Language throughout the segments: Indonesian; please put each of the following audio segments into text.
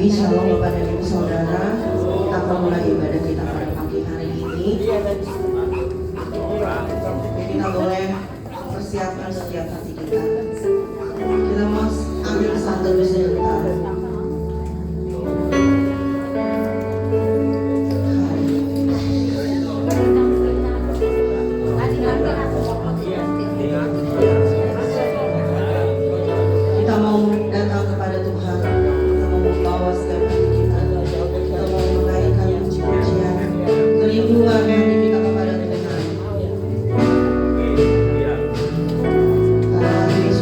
Shalom Bapak dan Ibu Saudara. Kita akan mulai ibadah kita pada pagi hari ini. Kita boleh persiapkan setiap hati kita. Kita mau ambil satu sebentar. Kita mau datang kepada Tuhan. Kita mau membawa setiap hati kita. Kita mau menaikkan puji-pujian, kerinduan hati kita kepada Tuhan. Haleluya.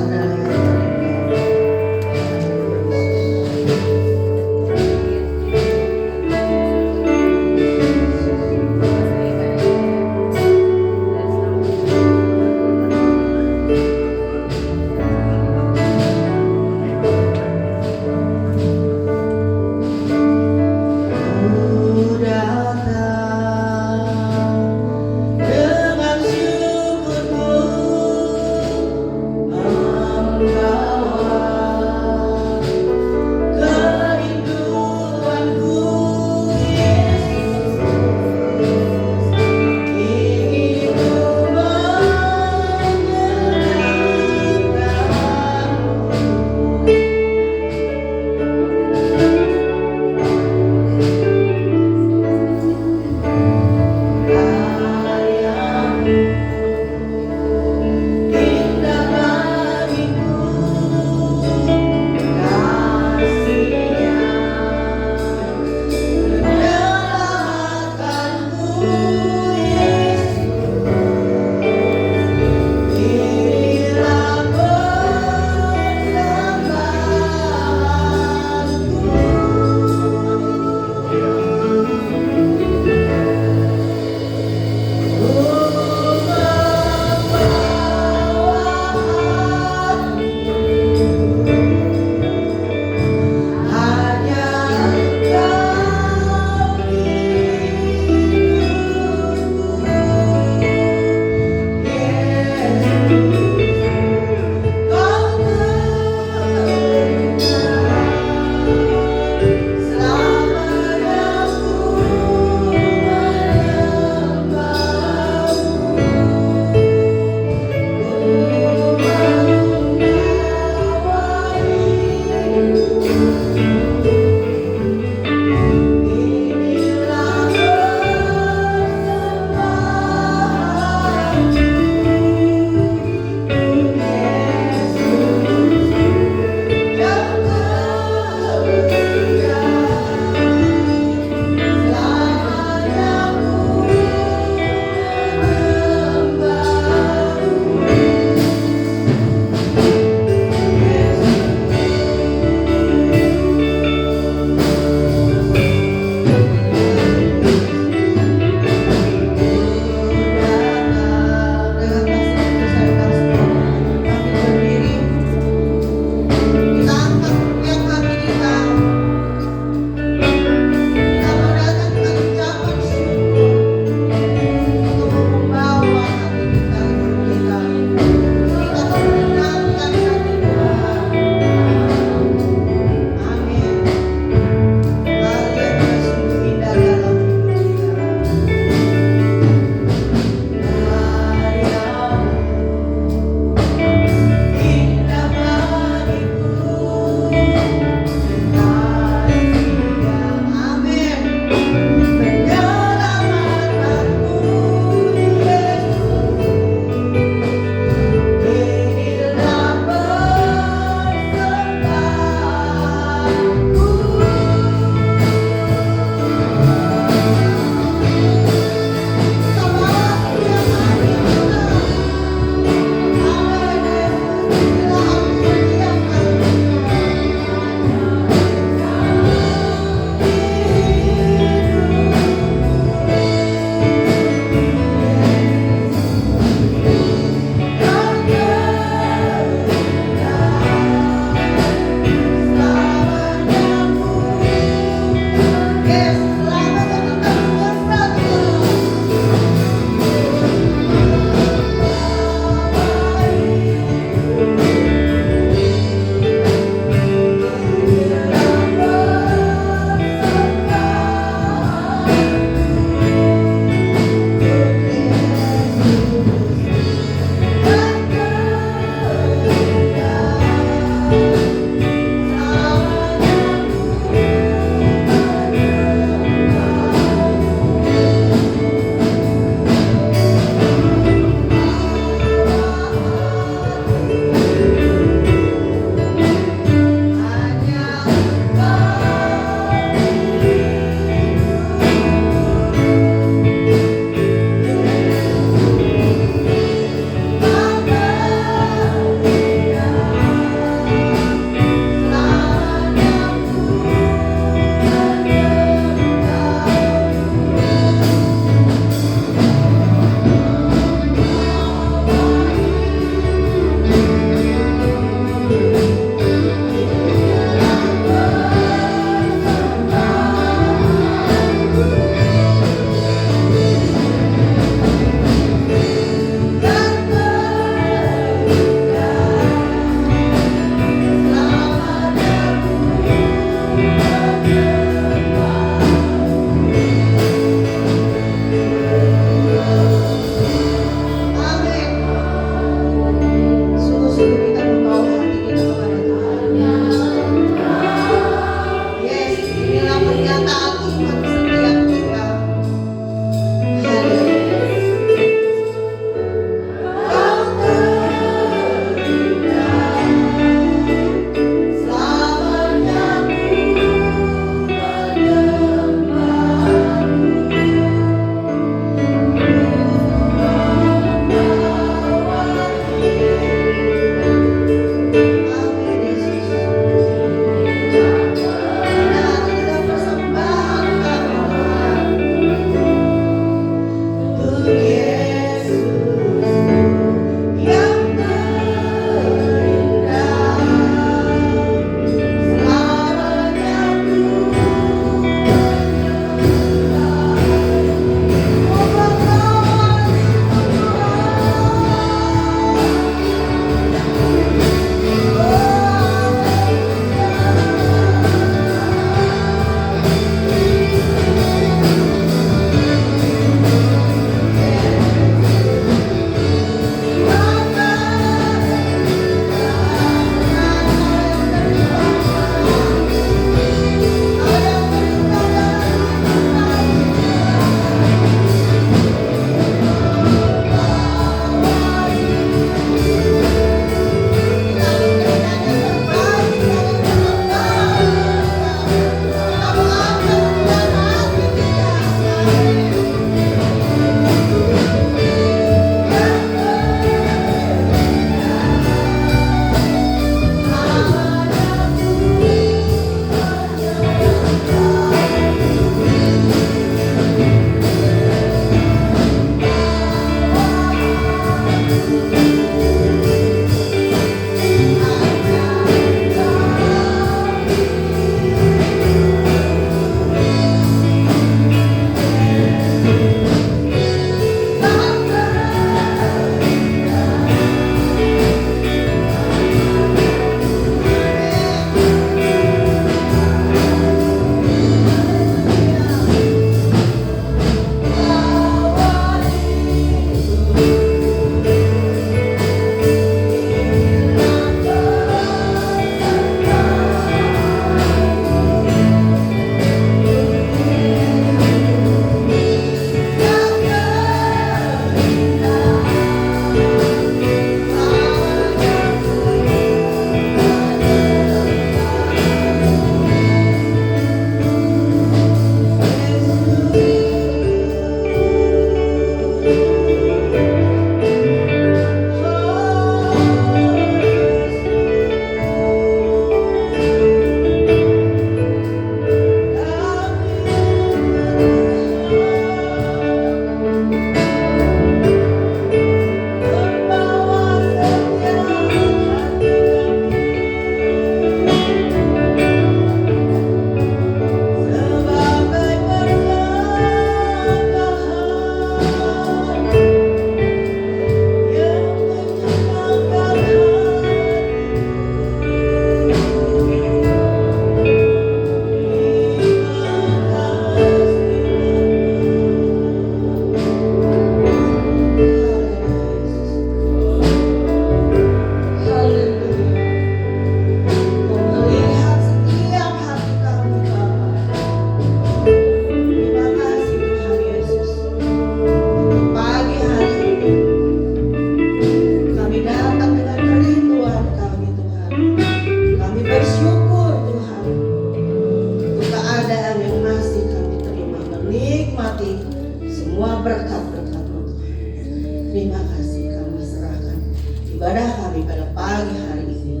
ibadah kami pada pagi hari ini.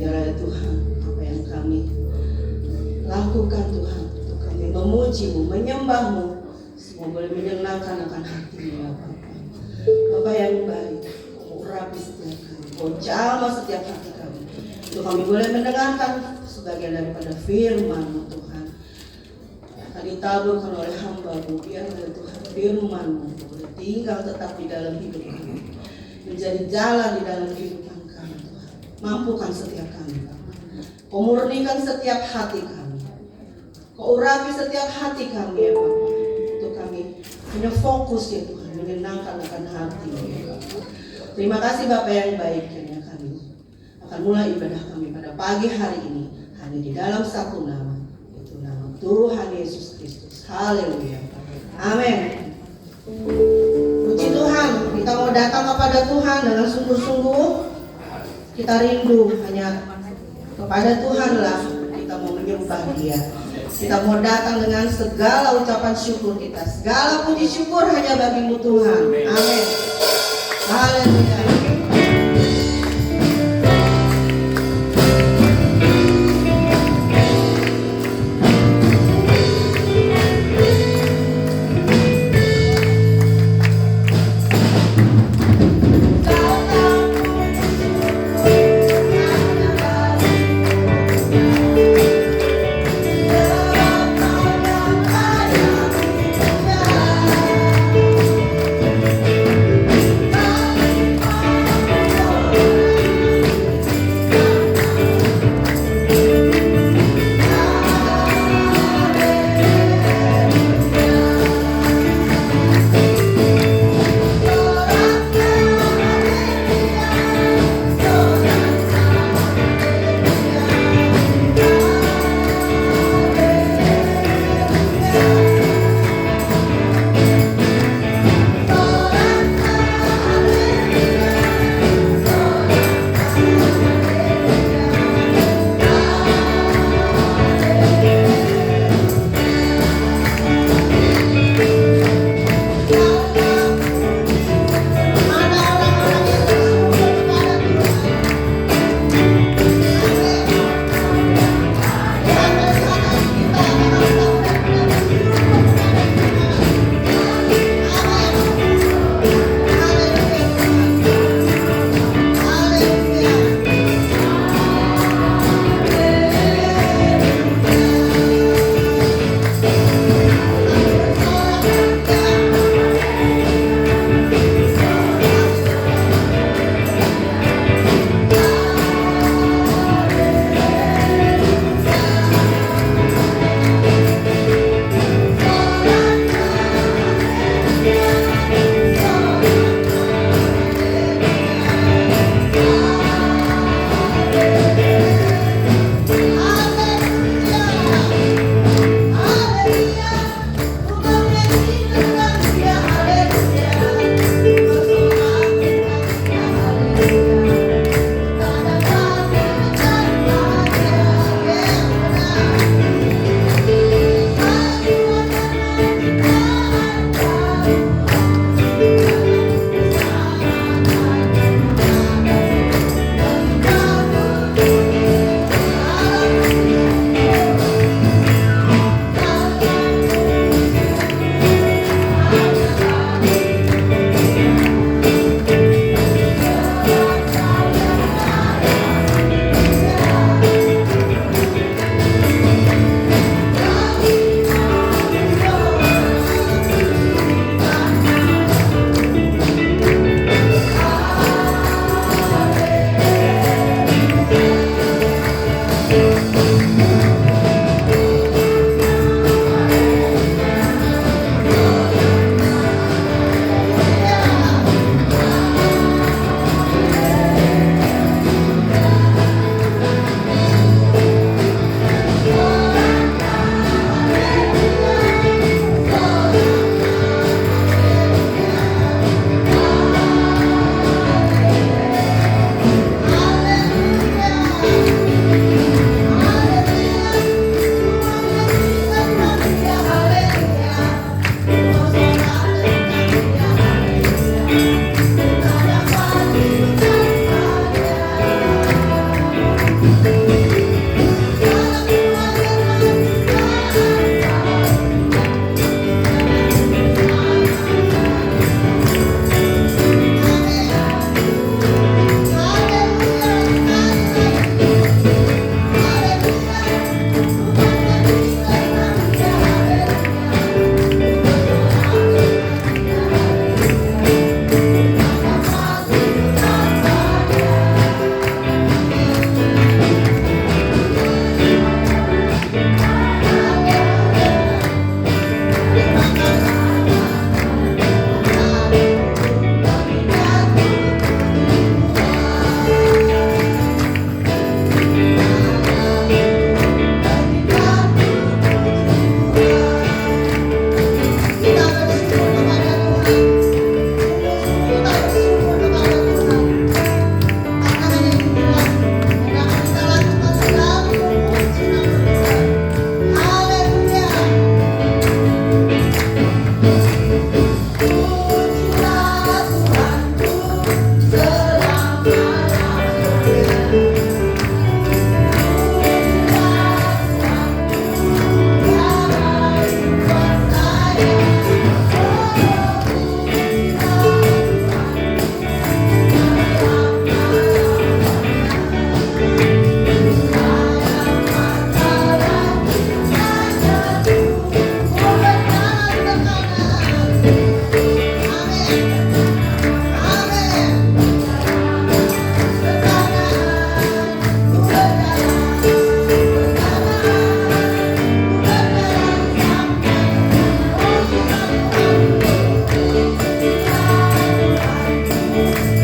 Biarlah Tuhan, apa yang kami lakukan Tuhan, untuk kami memuji-Mu, menyembah-Mu, semua boleh menyenangkan akan hati-Mu ya Bapa. Bapa yang baik, Kau urapi setiap kami, Kau jamah setiap hati kami, untuk kami boleh mendengarkan sebagian daripada firman-Mu Tuhan, yang akan ditaburkan oleh hamba-Mu. Biarlah Tuhan firman-Mu boleh tinggal tetap di dalam hidup kami, menjadi jalan di dalam kehidupan kami Tuhan. Mampukan setiap kami, Kau murnikan setiap hati kami, Kau urapi setiap hati kami ya Bapa, untuk kami punya fokus ya Tuhan, menyenangkan akan hati ya Bapa. Terima kasih Bapa yang baik, kiranya kami akan mulai ibadah kami pada pagi hari ini hanya di dalam satu nama, yaitu nama Tuhan Yesus Kristus. Haleluya. Amin. Puji Tuhan, kita mau datang kepada Tuhan dengan sungguh-sungguh. Kita rindu hanya kepada Tuhanlah kita mau menyembah Dia. Kita mau datang dengan segala ucapan syukur kita, segala puji syukur hanya bagi-Mu Tuhan. Amin. Haleluya.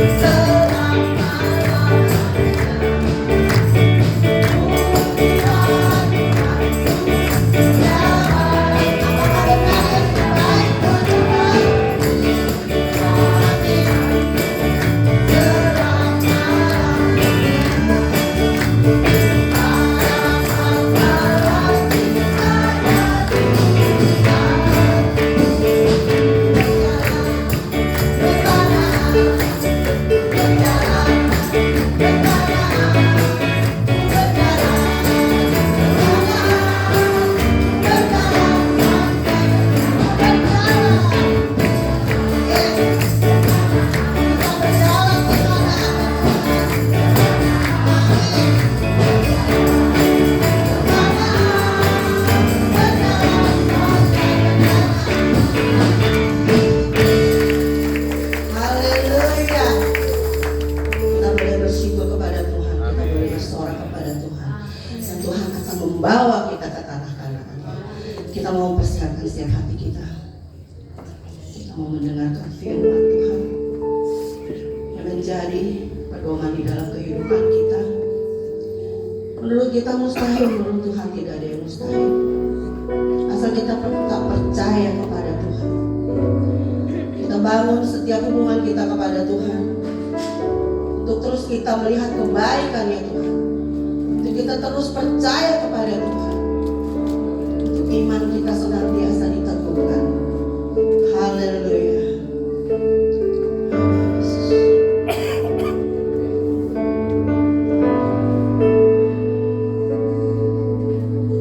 Tiada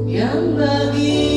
yang melebihi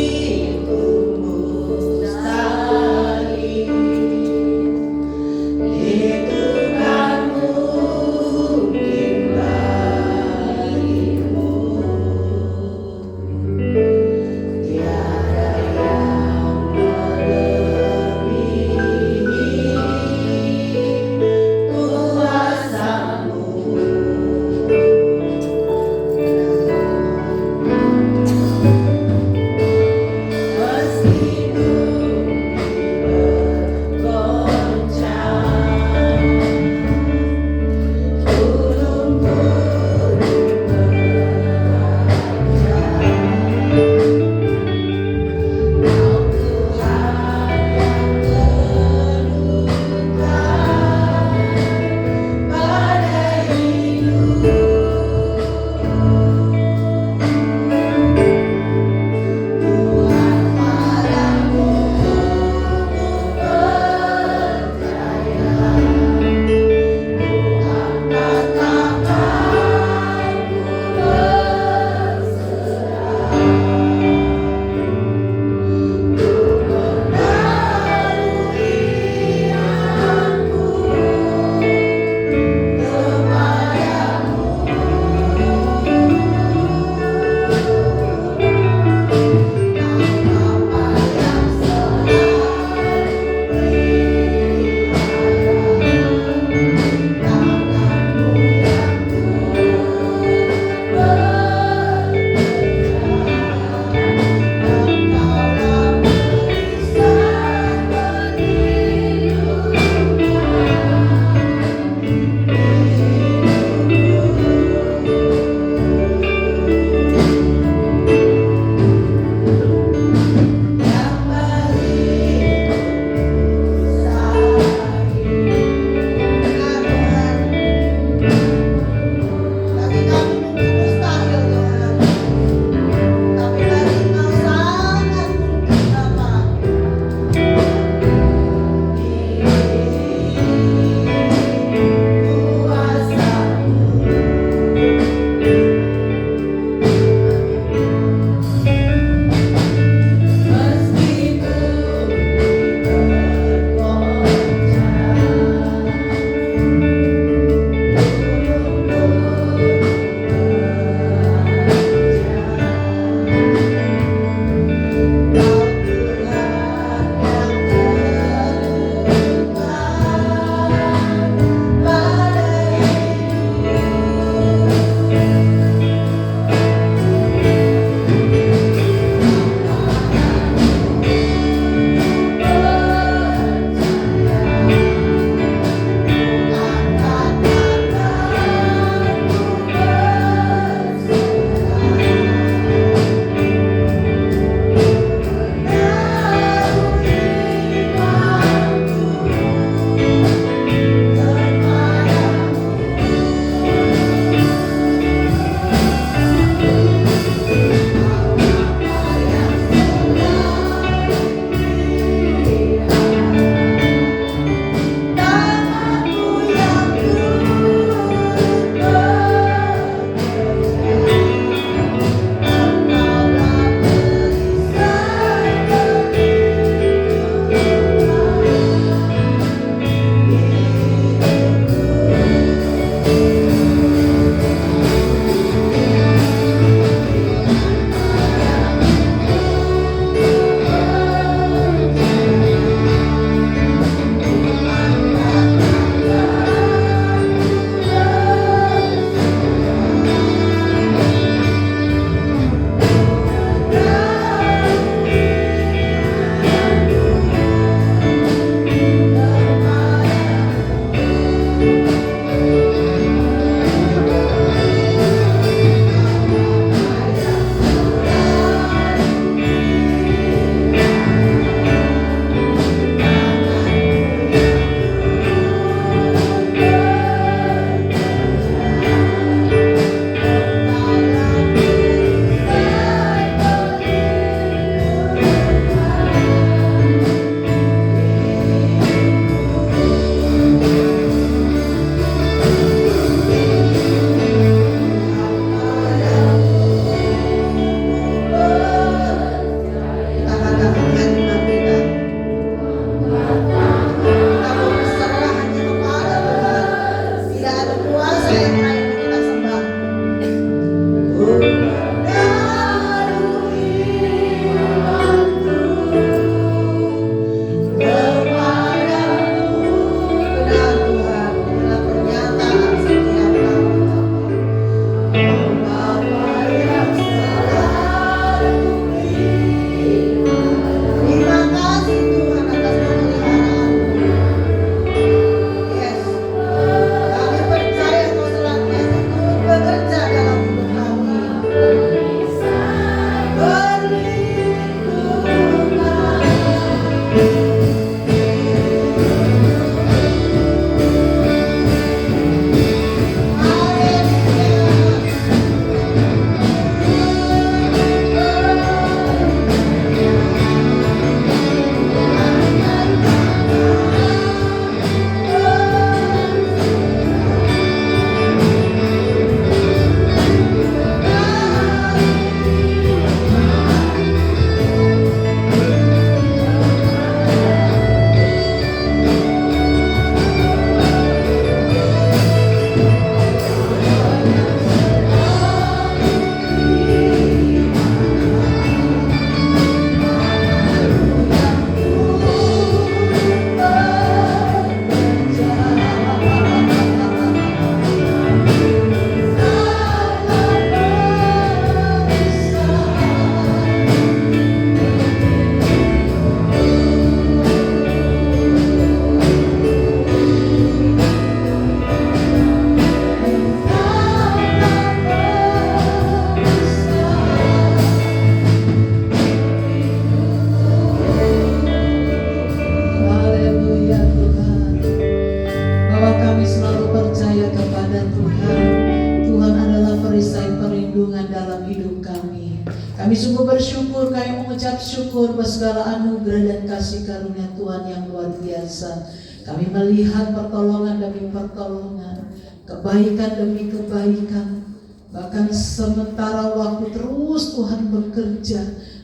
hidup kami. Kami sungguh bersyukur, kami mengucap syukur atas segala anugerah dan kasih karunia Tuhan yang luar biasa. Kami melihat pertolongan demi pertolongan, kebaikan demi kebaikan. Bahkan sementara waktu terus Tuhan bekerja,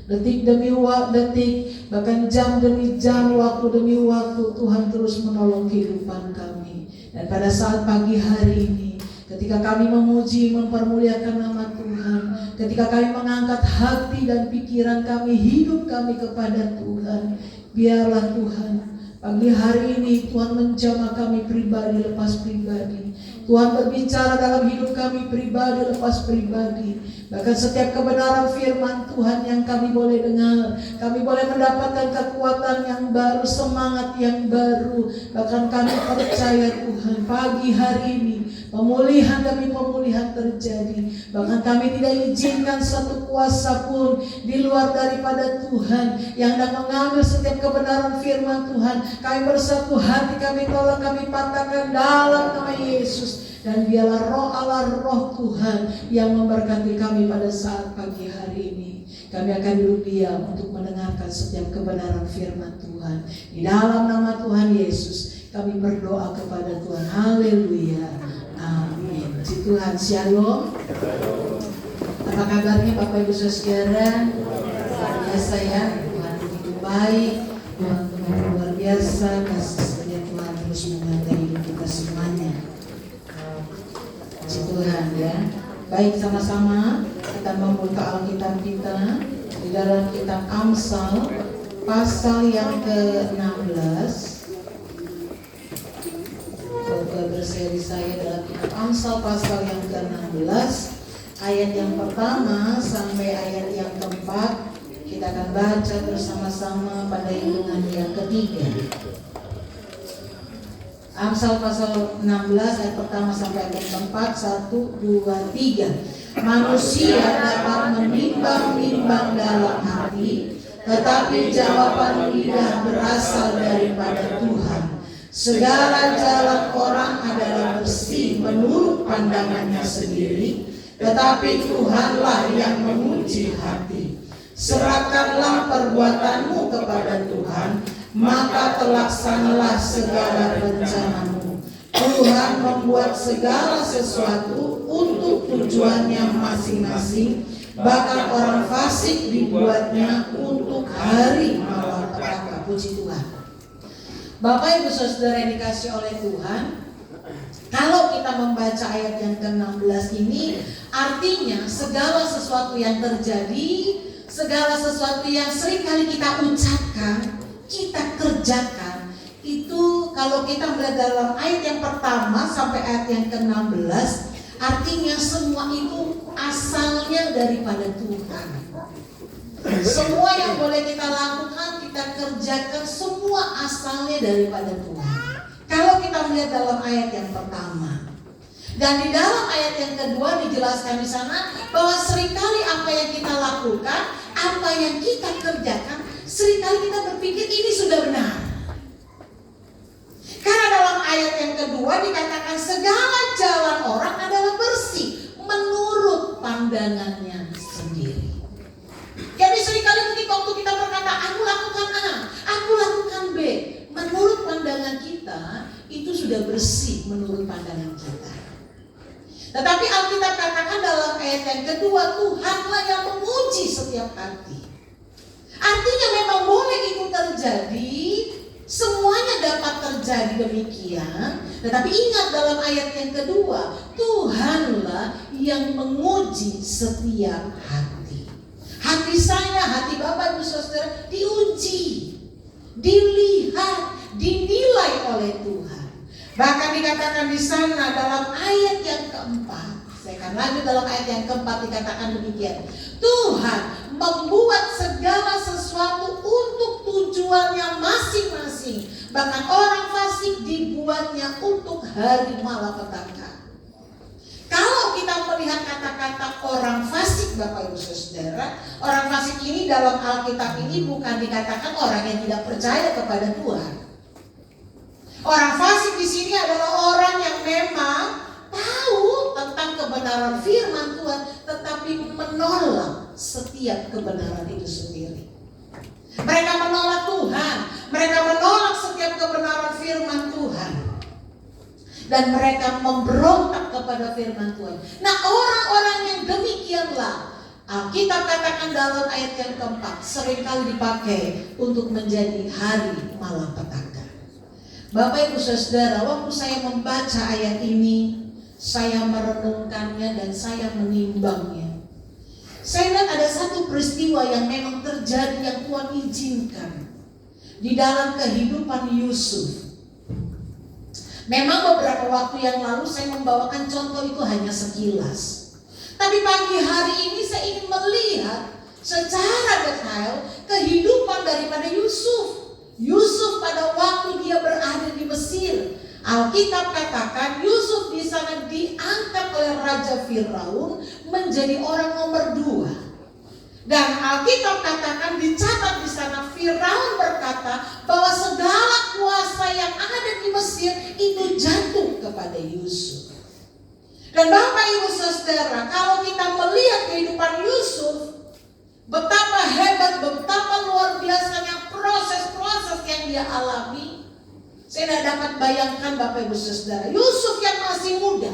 detik demi detik, bahkan jam demi jam, waktu demi waktu, Tuhan terus menolong kehidupan kami. Dan pada saat pagi hari ini, ketika kami memuji, mempermuliakan nama Tuhan, ketika kami mengangkat hati dan pikiran kami, hidup kami kepada Tuhan, biarlah Tuhan pagi hari ini Tuhan menjamah kami pribadi lepas pribadi. Tuhan berbicara dalam hidup kami pribadi lepas pribadi. Bahkan setiap kebenaran firman Tuhan yang kami boleh dengar, kami boleh mendapatkan kekuatan yang baru, semangat yang baru. Bahkan kami percaya Tuhan pagi hari ini pemulihan demi pemulihan terjadi. Bahkan kami tidak izinkan satu kuasa pun di luar daripada Tuhan yang hendak mengambil setiap kebenaran firman Tuhan. Kami bersatu hati, kami tolak, kami patahkan dalam nama Yesus. Dan biarlah roh Allah, roh Tuhan yang memberkati kami pada saat pagi hari ini. Kami akan duduk diam untuk mendengarkan setiap kebenaran firman Tuhan. Di dalam nama Tuhan Yesus kami berdoa kepada Tuhan. Haleluya. Amin. Puji Tuhan. Shalom. Apa kabarnya Bapak Ibu Saudara? Biasa ya, Tuhan begitu baik, Tuhan luar biasa, kasih setia Tuhan terus menyertai hidup kita semuanya. Puji Tuhan ya. Baik, sama-sama kita membuka Alkitab kita di dalam kitab Amsal pasal yang ke-16. Berseri saya dalam kitab Amsal pasal yang ke-16, ayat yang pertama sampai ayat yang keempat. Kita akan baca bersama-sama pada hitungan yang ketiga. Amsal pasal 16 ayat pertama sampai ayat keempat. 1, 2, 3. Manusia dapat menimbang-nimbang dalam hati, tetapi jawaban lidah berasal daripada Tuhan. Segala jalan orang adalah bersih menurut pandangannya sendiri, tetapi Tuhanlah yang menguji hati. Serahkanlah perbuatanmu kepada Tuhan, maka terlaksanalah segala rencanamu. Tuhan membuat segala sesuatu untuk tujuannya masing-masing, bahkan orang fasik dibuatnya untuk hari malapetaka. Puji Tuhan. Bapak Ibu Saudara yang dikasih oleh Tuhan, kalau kita membaca ayat yang ke-16 ini, artinya segala sesuatu yang terjadi, segala sesuatu yang seringkali kita ucapkan, kita kerjakan, itu kalau kita melihat dalam ayat yang pertama sampai ayat yang ke-16, artinya semua itu asalnya daripada Tuhan. Semua yang boleh kita lakukan, kita kerjakan, semua asalnya daripada Tuhan. Kalau kita melihat dalam ayat yang pertama, dan di dalam ayat yang kedua dijelaskan di sana bahwa seringkali apa yang kita lakukan, apa yang kita kerjakan, seringkali kita berpikir ini sudah benar. Karena dalam ayat yang kedua dikatakan segala jalan orang adalah bersih menurut pandangannya sendiri. Jadi seringkali mungkin waktu kita berkata aku lakukan A, aku lakukan B, menurut pandangan kita itu sudah bersih menurut pandangan kita. Tetapi Alkitab katakan dalam ayat yang kedua, Tuhanlah yang menguji setiap hati. Artinya memang boleh itu terjadi, semuanya dapat terjadi demikian. Tetapi ingat dalam ayat yang kedua, Tuhanlah yang menguji setiap hati. Hati saya, hati Bapak Ibu Saudara diuji, dilihat, dinilai oleh Tuhan. Bahkan dikatakan di sana dalam ayat yang keempat, saya akan lanjut dalam ayat yang keempat dikatakan demikian. Tuhan membuat segala sesuatu untuk tujuannya masing-masing. Bahkan orang fasik dibuatnya untuk hari malapetaka. Kalau kita melihat kata-kata orang fasik, Bapak Ibu Saudara, orang fasik ini dalam Alkitab ini bukan dikatakan orang yang tidak percaya kepada Tuhan. Orang fasik di sini adalah orang yang memang tahu tentang kebenaran firman Tuhan, tetapi menolak setiap kebenaran itu sendiri. Mereka menolak Tuhan, mereka menolak setiap kebenaran firman Tuhan, dan mereka memberontak kepada firman Tuhan. Nah, orang-orang yang demikianlah Alkitab katakan dalam ayat yang keempat seringkali dipakai untuk menjadi hari malapetaka. Bapak Ibu Saudara, waktu saya membaca ayat ini, saya merenungkannya dan saya menimbangnya. Saya lihat ada satu peristiwa yang memang terjadi yang Tuhan izinkan di dalam kehidupan Yusuf. Memang beberapa waktu yang lalu saya membawakan contoh itu hanya sekilas. Tapi pagi hari ini saya ingin melihat secara detail kehidupan daripada Yusuf. Yusuf pada waktu dia berada di Mesir, Alkitab katakan Yusuf di sana diangkat oleh Raja Firaun menjadi orang nomor 2. Dan Alkitab katakan dicatat di sana Firaun berkata bahwa segala kuasa yang ada di Mesir itu jatuh kepada Yusuf. Dan Bapak Ibu Saudara, kalau kita melihat kehidupan Yusuf, betapa hebat, betapa luar biasanya proses-proses yang dia alami. Saya tidak dapat bayangkan Bapak Ibu Saudara, Yusuf yang masih muda,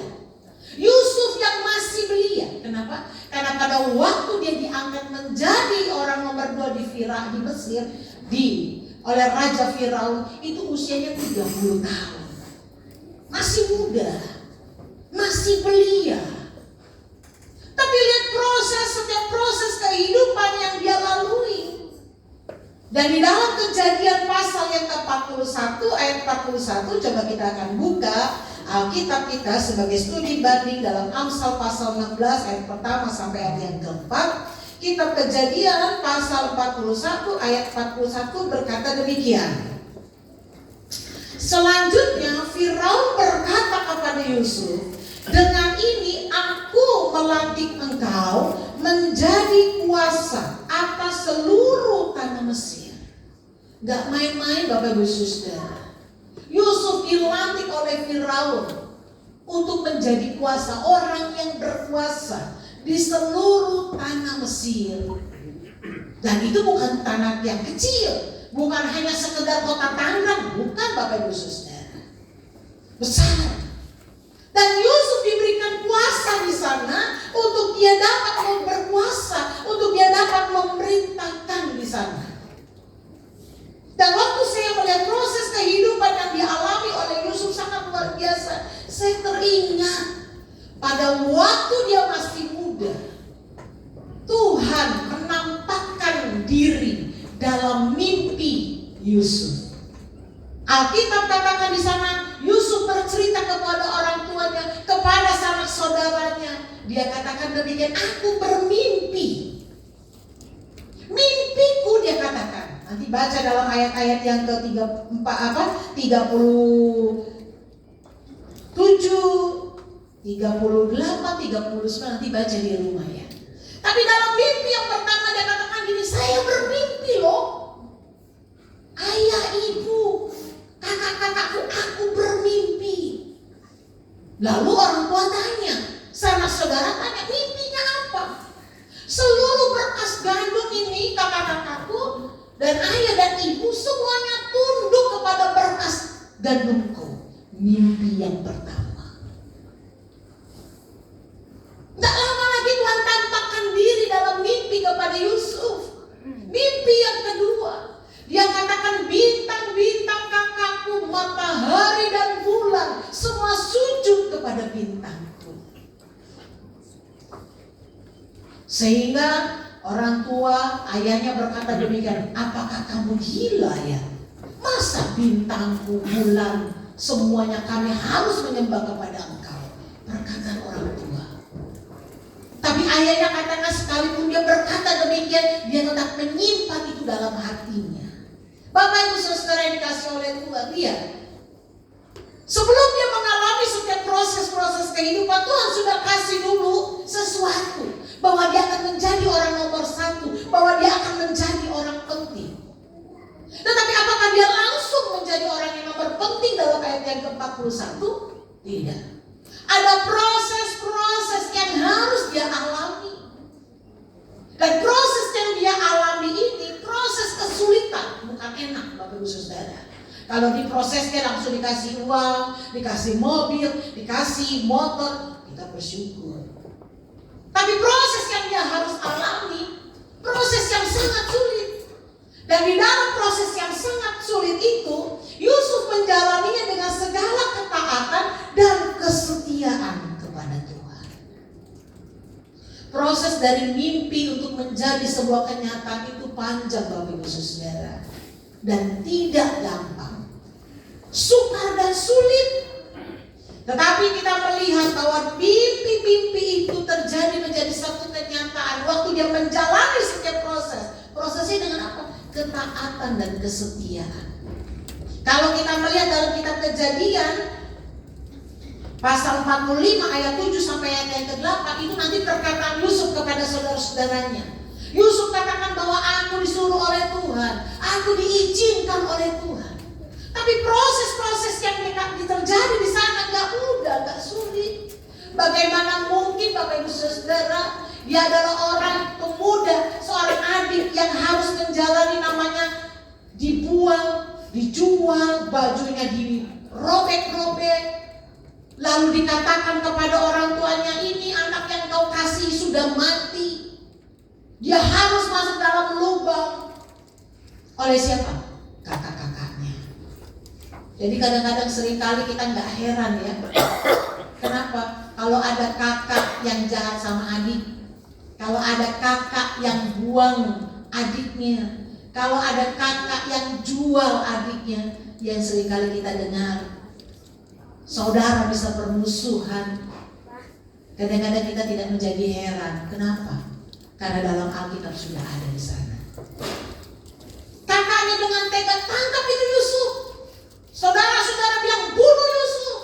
Yusuf yang masih belia. Kenapa? Karena pada waktu dia diangkat menjadi orang nomor 2 di Mesir, oleh Raja Firaun, itu usianya 30 tahun. Masih muda, masih belia. Tapi lihat setiap proses kehidupan yang dia lalui. Dan di dalam Kejadian pasal yang ke-41 ayat 41, coba kita akan buka Alkitab kita sebagai studi banding dalam Amsal pasal 16 ayat pertama sampai ayat yang keempat. Kitab Kejadian pasal 41 ayat 41 berkata demikian. Selanjutnya Firaun berkata kepada Yusuf, dengan ini aku melantik engkau menjadi kuasa atas seluruh tanah Mesir. Gak main-main Bapak Ibu Saudara. Yusuf dilantik oleh Firaun untuk menjadi kuasa, orang yang berkuasa di seluruh tanah Mesir. Dan itu bukan tanah yang kecil, bukan hanya sekedar kota Tangerang, bukan Bapak Ibu Saudara. Besar. Dan Yusuf diberikan kuasa di sana untuk dia dapat berkuasa, untuk dia dapat memerintahkan di sana. Dan waktu saya melihat proses kehidupan yang dialami oleh Yusuf sangat luar biasa, saya teringat pada waktu dia masih muda, Tuhan menampakkan diri dalam mimpi Yusuf. Alkitab katakan di sana Yusuf bercerita kepada orang tuanya, kepada sanak saudaranya. Dia katakan demikian, aku bermimpi. Mimpiku, dia katakan. Nanti baca dalam ayat-ayat yang ke-37, 39, nanti baca di rumah ya. Tapi dalam mimpi yang pertama dia katakan gini, saya bermimpi loh. Ayah, ibu, kakak-kakakku, aku bermimpi. Lalu orang tua tanya, sanak saudara tanya, mimpinya apa? Seluruh berkas gandum ini kakak-kakakku dan ayah dan ibu semuanya tunduk kepada berkas gandumku. Mimpi yang pertama. Tidak lama lagi Tuhan tampakkan diri dalam mimpi kepada Yusuf. Mimpi yang kedua, dia katakan bintang-bintang kakakku, matahari dan bulan semua sujud kepada bintangku. Sehingga orang tua ayahnya berkata demikian, apakah kamu gila ya? Masa bintangku, bulan, semuanya kami harus menyembah kepada engkau? Perkataan orang tua. Tapi ayahnya katakan sekalipun dia berkata demikian, dia tetap menyimpan itu dalam hatinya. Bapak Ibu Saudara yang dikasih oleh Tuhan, lihat. Sebelum dia mengalami setiap proses-proses kehidupan, Tuhan sudah kasih dulu sesuatu. Bahwa dia akan menjadi orang nomor 1, bahwa dia akan menjadi orang penting. Tetapi apakah dia langsung menjadi orang yang nomor penting dalam ayat yang ke-41? Tidak. Ada proses-proses yang harus dia alami. Dan proses Bapak Ibu Saudara. Kalau diprosesnya langsung dikasih uang, dikasih mobil, dikasih motor, kita bersyukur. Tapi proses yang dia harus alami, proses yang sangat sulit. Dan di dalam proses yang sangat sulit itu, Yusuf menjalaninya dengan segala ketaatan dan kesetiaan kepada Tuhan. Proses dari mimpi untuk menjadi sebuah kenyataan itu panjang, Bapak Ibu Saudara, dan tidak gampang, sukar dan sulit. Tetapi kita melihat bahwa mimpi-mimpi itu terjadi menjadi satu kenyataan waktu dia menjalani setiap proses. Prosesnya dengan apa? Ketaatan dan kesetiaan. Kalau kita melihat dalam kitab Kejadian pasal 45 ayat 7 sampai ayat yang ke-8, itu nanti perkataan Yusuf kepada saudara-saudaranya. Yusuf katakan bahwa aku disuruh oleh Tuhan, aku diizinkan oleh Tuhan. Tapi proses-proses yang terjadi di sana gak mudah, gak sulit. Bagaimana mungkin Bapak Ibu Saudara, dia adalah orang pemuda, seorang adik yang harus menjalani namanya dibuang, dijual, bajunya dirobek-robek, lalu dikatakan kepada orang tuanya, ini anak yang kau kasih sudah mati. Dia harus masuk dalam lubang. Oleh siapa? Kakak-kakaknya. Jadi kadang-kadang seringkali kita nggak heran ya. Kenapa? Kalau ada kakak yang jahat sama adik, kalau ada kakak yang buang adiknya, kalau ada kakak yang jual adiknya, yang seringkali kita dengar, saudara bisa bermusuhan. Kadang-kadang kita tidak menjadi heran. Kenapa? Karena dalam Alkitab sudah ada di sana. Kakaknya dengan tega tangkap itu Yusuf. Saudara-saudara bilang bunuh Yusuf.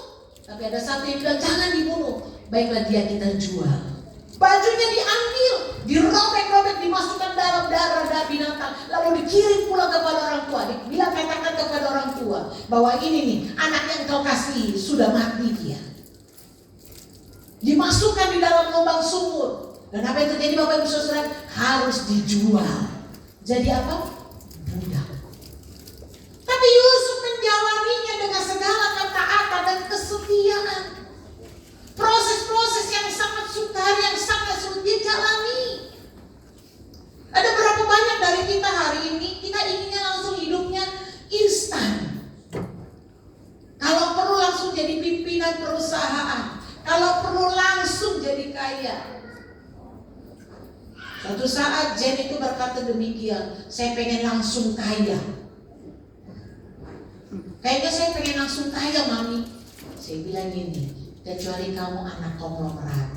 Tapi ada satu yang bilang jangan dibunuh. Baiklah dia kita jual. Bajunya diambil, dirobek-robek, dimasukkan dalam darah binatang, lalu dikirim pula kepada orang tua. Dia katakan kepada orang tua bahwa ini nih anak yang kau kasih sudah mati dia. Dimasukkan di dalam lubang sumur. Dan apa yang terjadi Bapak Ibu Saudara? Harus dijual. Jadi apa? Budak. Tapi Yusuf menjalaninya dengan segala ketaatan dan kesetiaan. Proses-proses yang sangat sukar, yang sangat sulit dijalani. Ada berapa banyak dari kita hari ini, kita inginnya langsung hidupnya instan. Kalau perlu langsung jadi pimpinan perusahaan, kalau perlu langsung jadi kaya. Suatu saat Jen itu berkata demikian, saya pengen langsung kaya. Kayaknya saya pengen langsung kaya mami. Saya bilang gini, kecuali kamu anak konglomerat.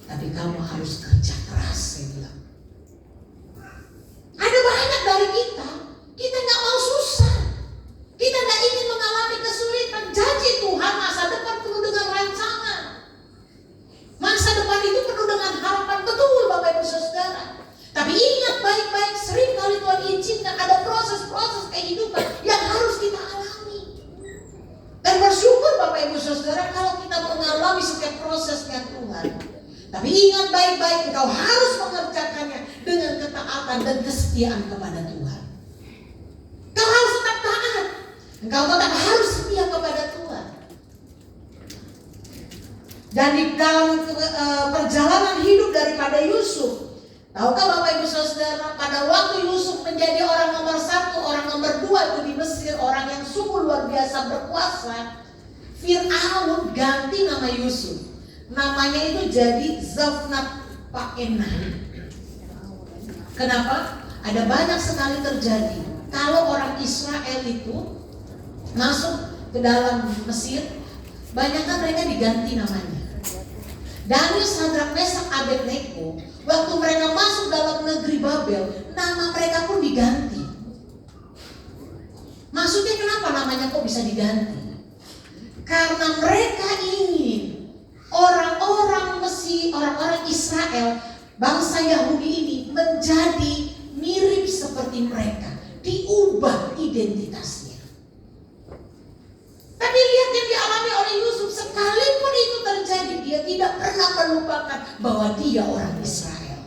Tapi kamu harus kerja keras, saya bilang. Ada banyak dari kita gak mau susah. Kita gak ingin mengalami kesulitan. Janji Tuhan masa depan penuh dengan rancangan. Masa depan itu penuh dengan harapan, betul Bapak Ibu Saudara. Tapi ingat baik-baik, seringkali Tuhan izinkan ada proses-proses kehidupan yang harus kita alami. Dan bersyukur Bapak Ibu Saudara kalau kita mengalami setiap prosesnya Tuhan. Tapi ingat baik-baik, engkau harus mengerjakannya dengan ketaatan dan kesetiaan kepada Tuhan. Engkau harus tetap taat. Engkau tetap harus setia kepada Tuhan. Dan di dalam perjalanan hidup daripada Yusuf, tahukah Bapak Ibu Saudara, pada waktu Yusuf menjadi orang nomor 1, orang nomor 2 itu di Mesir, orang yang sungguh luar biasa berkuasa, Fir'aun ganti nama Yusuf. Namanya itu jadi Zafnat Paenah. Kenapa? Ada banyak sekali terjadi. Kalau orang Israel itu masuk ke dalam Mesir, banyaknya mereka diganti namanya. Daniel, Sadrak, Mesak, Abednego, waktu mereka masuk dalam negeri Babel, nama mereka pun diganti. Maksudnya kenapa namanya kok bisa diganti? Karena mereka ingin orang-orang Mesir, orang-orang Israel, bangsa Yahudi ini menjadi mirip seperti mereka, diubah identitasnya. Tapi lihat yang dialami oleh Yusuf, sekalipun itu terjadi, dia tidak pernah melupakan bahwa dia orang Israel.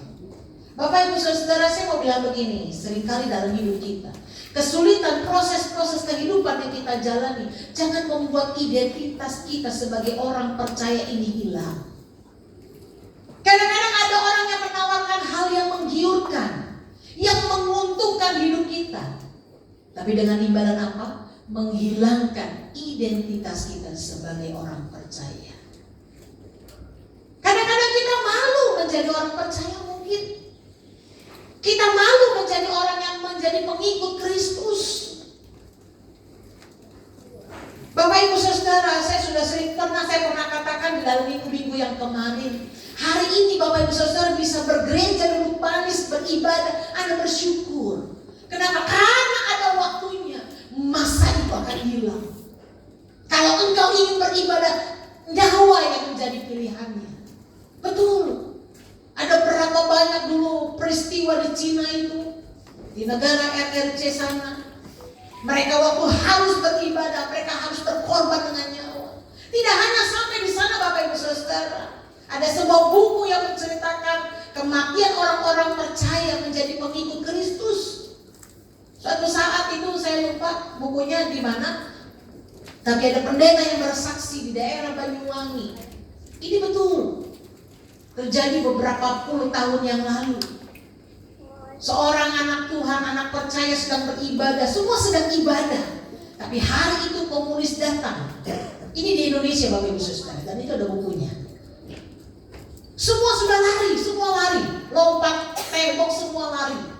Bapak Ibu Saudara, saya mau bilang begini, seringkali dalam hidup kita, kesulitan proses-proses kehidupan yang kita jalani jangan membuat identitas kita sebagai orang percaya ini hilang. Kadang-kadang ada orang yang menawarkan hal yang menggiurkan, yang menguntungkan hidup kita, tapi dengan imbalan apa? Menghilangkan identitas kita sebagai orang percaya. Kadang-kadang kita malu menjadi orang percaya mungkin. Kita malu menjadi orang yang menjadi pengikut Kristus. Bapak Ibu Saudara, saya pernah katakan di dalam minggu-minggu yang kemarin. Hari ini Bapak Ibu Saudara bisa bergereja, duduk manis, beribadah, Anda bersyukur. Kenapa? Karena ada waktunya. Masa itu akan hilang. Kalau engkau ingin beribadah, nyawa yang menjadi pilihannya. Betul. Ada berapa banyak dulu peristiwa di Cina itu, di negara RRC sana. Mereka waktu harus beribadah, mereka harus berkorban dengan nyawa. Tidak hanya sampai di sana Bapak Ibu Saudara. Ada sebuah buku yang menceritakan kematian orang-orang percaya menjadi pengikut Kristus. Suatu saat itu saya lupa bukunya di mana, tapi ada pendeta yang bersaksi di daerah Banyuwangi. Ini betul. Terjadi beberapa puluh tahun yang lalu. Seorang anak Tuhan, anak percaya sedang beribadah, semua sedang ibadah. Tapi hari itu komunis datang. Ini di Indonesia Bapak Ibu Saudara, dan itu ada bukunya. Semua sudah lari, lompat tembok, semua lari.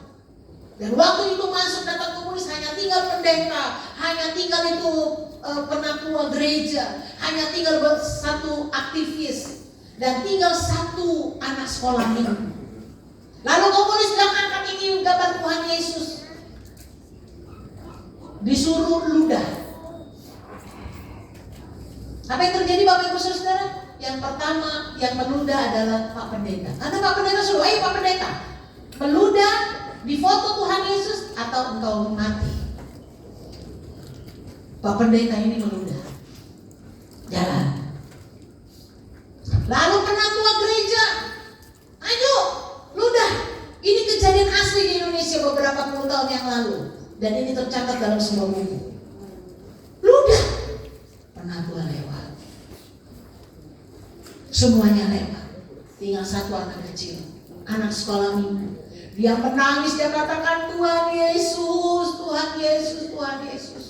Dan waktu itu masuk datang komunis, hanya tinggal pendeta, hanya tinggal itu penatua gereja, hanya tinggal satu aktivis, dan tinggal satu anak sekolah minggu. Lalu komunis bilang, angkat ini gambar Tuhan Yesus. Disuruh ludah. Apa yang terjadi Bapak Ibu Saudara? Yang pertama yang meludah adalah Pak Pendeta. Karena Pak Pendeta suruh, ayo Pak Pendeta, meludah di foto Tuhan Yesus atau engkau mati. Pak Pendeta ini meludah. Jalan. Lalu penatua gereja, ayo ludah. Ini kejadian asli di Indonesia beberapa puluh tahun yang lalu, dan ini tercatat dalam sebuah buku. Ludah. Penatua lewat. Semuanya lewat. Tinggal satu anak kecil, anak sekolah minggu. Dia menangis, dia katakan, Tuhan Yesus, Tuhan Yesus, Tuhan Yesus.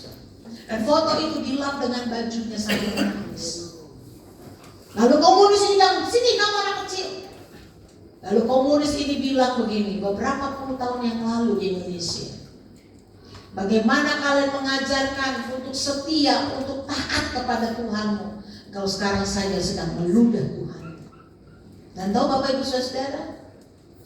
Dan foto itu dilap dengan bajunya sambil menangis. Lalu komunis ini bilang, sini kamu anak kecil. Lalu komunis ini bilang begini, beberapa puluh tahun yang lalu di Indonesia, bagaimana kalian mengajarkan untuk setia, untuk taat kepada Tuhanmu, kau sekarang saja sedang meludah Tuhan. Dan tahu Bapak Ibu Saudara,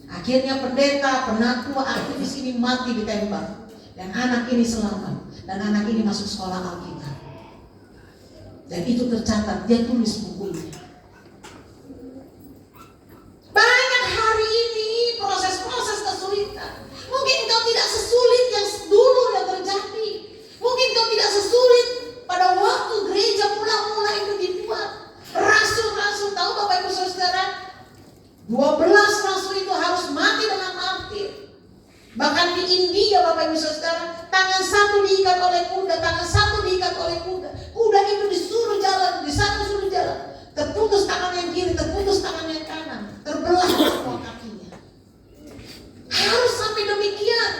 akhirnya pendeta, penatua, aktivis ini mati ditembak, dan anak ini selamat, dan anak ini masuk sekolah Alkitab. Dan itu tercatat, dia tulis bukunya. Banyak hari ini proses-proses kesulitan. Mungkin kau tidak sesulit yang dulu yang terjadi. Mungkin kau tidak sesulit pada waktu gereja mula-mula itu dibuat. Rasul-rasul, tahu Bapak Ibu Saudara, 12 rasul itu harus mati dengan martir. Bahkan di India Bapak Ibu Saudara, tangan satu diikat oleh kuda, tangan satu diikat oleh kuda. Kuda itu disuruh jalan, di sana suruh jalan. Terputus tangan yang kiri, terputus tangan yang kanan, terbelah semua kakinya. Harus sampai demikian,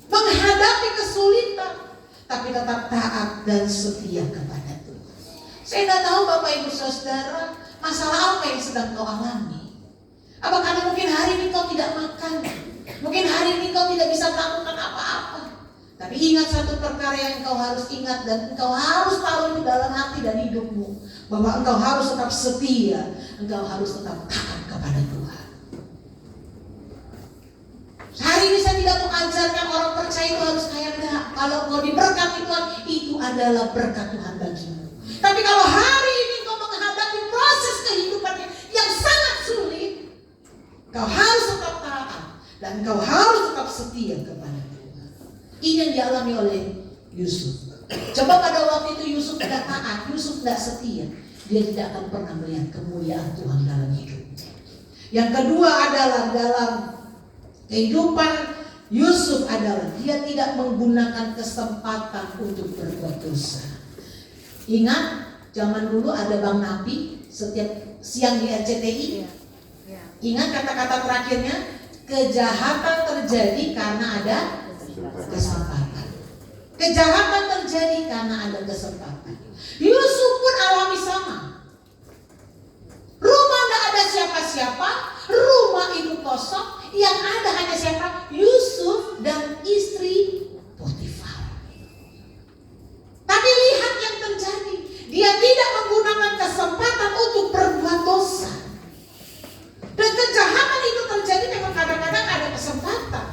menghadapi kesulitan, tapi tetap taat dan setia kepada Tuhan. Saya tidak tahu Bapak Ibu Saudara, masalah apa yang sedang kau alami. Apa karena mungkin hari ini kau tidak makan, mungkin hari ini kau tidak bisa melakukan apa-apa. Tapi ingat satu perkara yang engkau harus ingat, dan engkau harus tahu itu dalam hati dan hidupmu, bahwa engkau harus tetap setia, engkau harus tetap taat kepada Tuhan. Hari ini saya tidak mengajarkan orang percaya itu harus kaya, enggak. Kalau engkau diberkati Tuhan, itu adalah berkat Tuhan bagimu. Tapi kalau hari ini engkau menghadapi proses kehidupan yang sangat sulit, engkau harus tetap taat dan engkau harus tetap setia kepada Tuhan. Ini yang dialami oleh Yusuf. Coba pada waktu itu Yusuf tidak taat, Yusuf tidak setia, dia tidak akan pernah melihat kemuliaan Tuhan dalam hidupnya. Yang kedua adalah dalam kehidupan Yusuf adalah dia tidak menggunakan kesempatan untuk berbuat dosa. Ingat, zaman dulu ada Bang Napi setiap siang di RCTI. Ingat kata-kata terakhirnya, kejahatan terjadi karena ada kesempatan. Kejahatan terjadi karena ada kesempatan. Yusuf pun alami sama. Rumah tidak ada siapa-siapa, rumah itu kosong. Yang ada hanya siapa? Yusuf dan istri Potifar. Tapi lihat yang terjadi. Dia tidak menggunakan kesempatan untuk berbuat dosa. Dan kejahatan itu terjadi memang kadang-kadang ada kesempatan.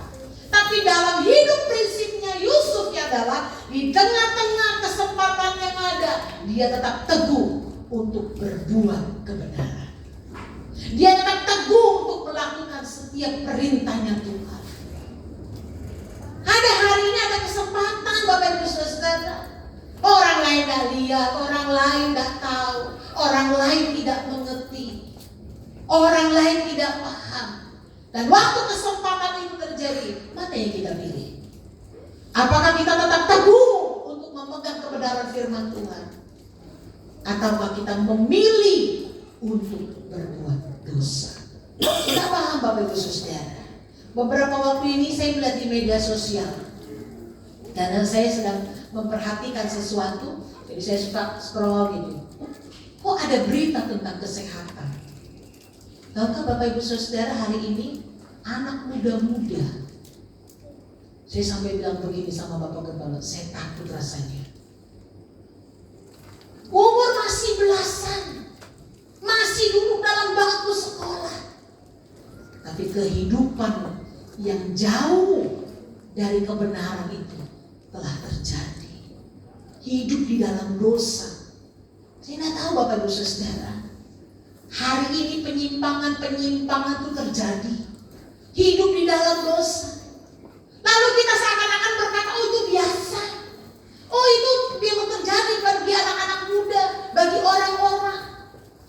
Tapi dalam hidup prinsipnya Yusuf adalah di tengah-tengah kesempatan yang ada, dia tetap teguh untuk berbuat kebenaran. Dia tetap teguh untuk melakukan setiap perintahnya Tuhan. Ada hari ini ada kesempatan Bapak Ibu Saudara. Orang lain tidak lihat, orang lain tidak tahu, orang lain tidak mengerti, orang lain tidak paham. Dan waktu kesempatan itu terjadi, mana yang kita pilih? Apakah kita tetap teguh untuk memegang kebenaran firman Tuhan? Ataukah kita memilih untuk berbuat dosa? Kita paham Bapak Ibu Saudara. Beberapa waktu ini saya melihat di media sosial, karena saya sedang memperhatikan sesuatu, jadi saya suka scroll gitu. Kok ada berita tentang kesehatan? Tahukah Bapak Ibu Saudara, hari ini anak muda-muda, saya sampai bilang begini sama Bapak Gembala, saya takut rasanya. Umur masih belasan, masih duduk dalam bangku sekolah, tapi kehidupan yang jauh dari kebenaran itu telah terjadi. Hidup di dalam dosa. Saya tidak tahu Bapak Ibu Saudara, hari ini penyimpangan itu terjadi. Hidup di dalam dosa. Lalu kita seakan-akan berkata, oh itu biasa. Oh itu memang terjadi bagi anak-anak muda, bagi orang-orang.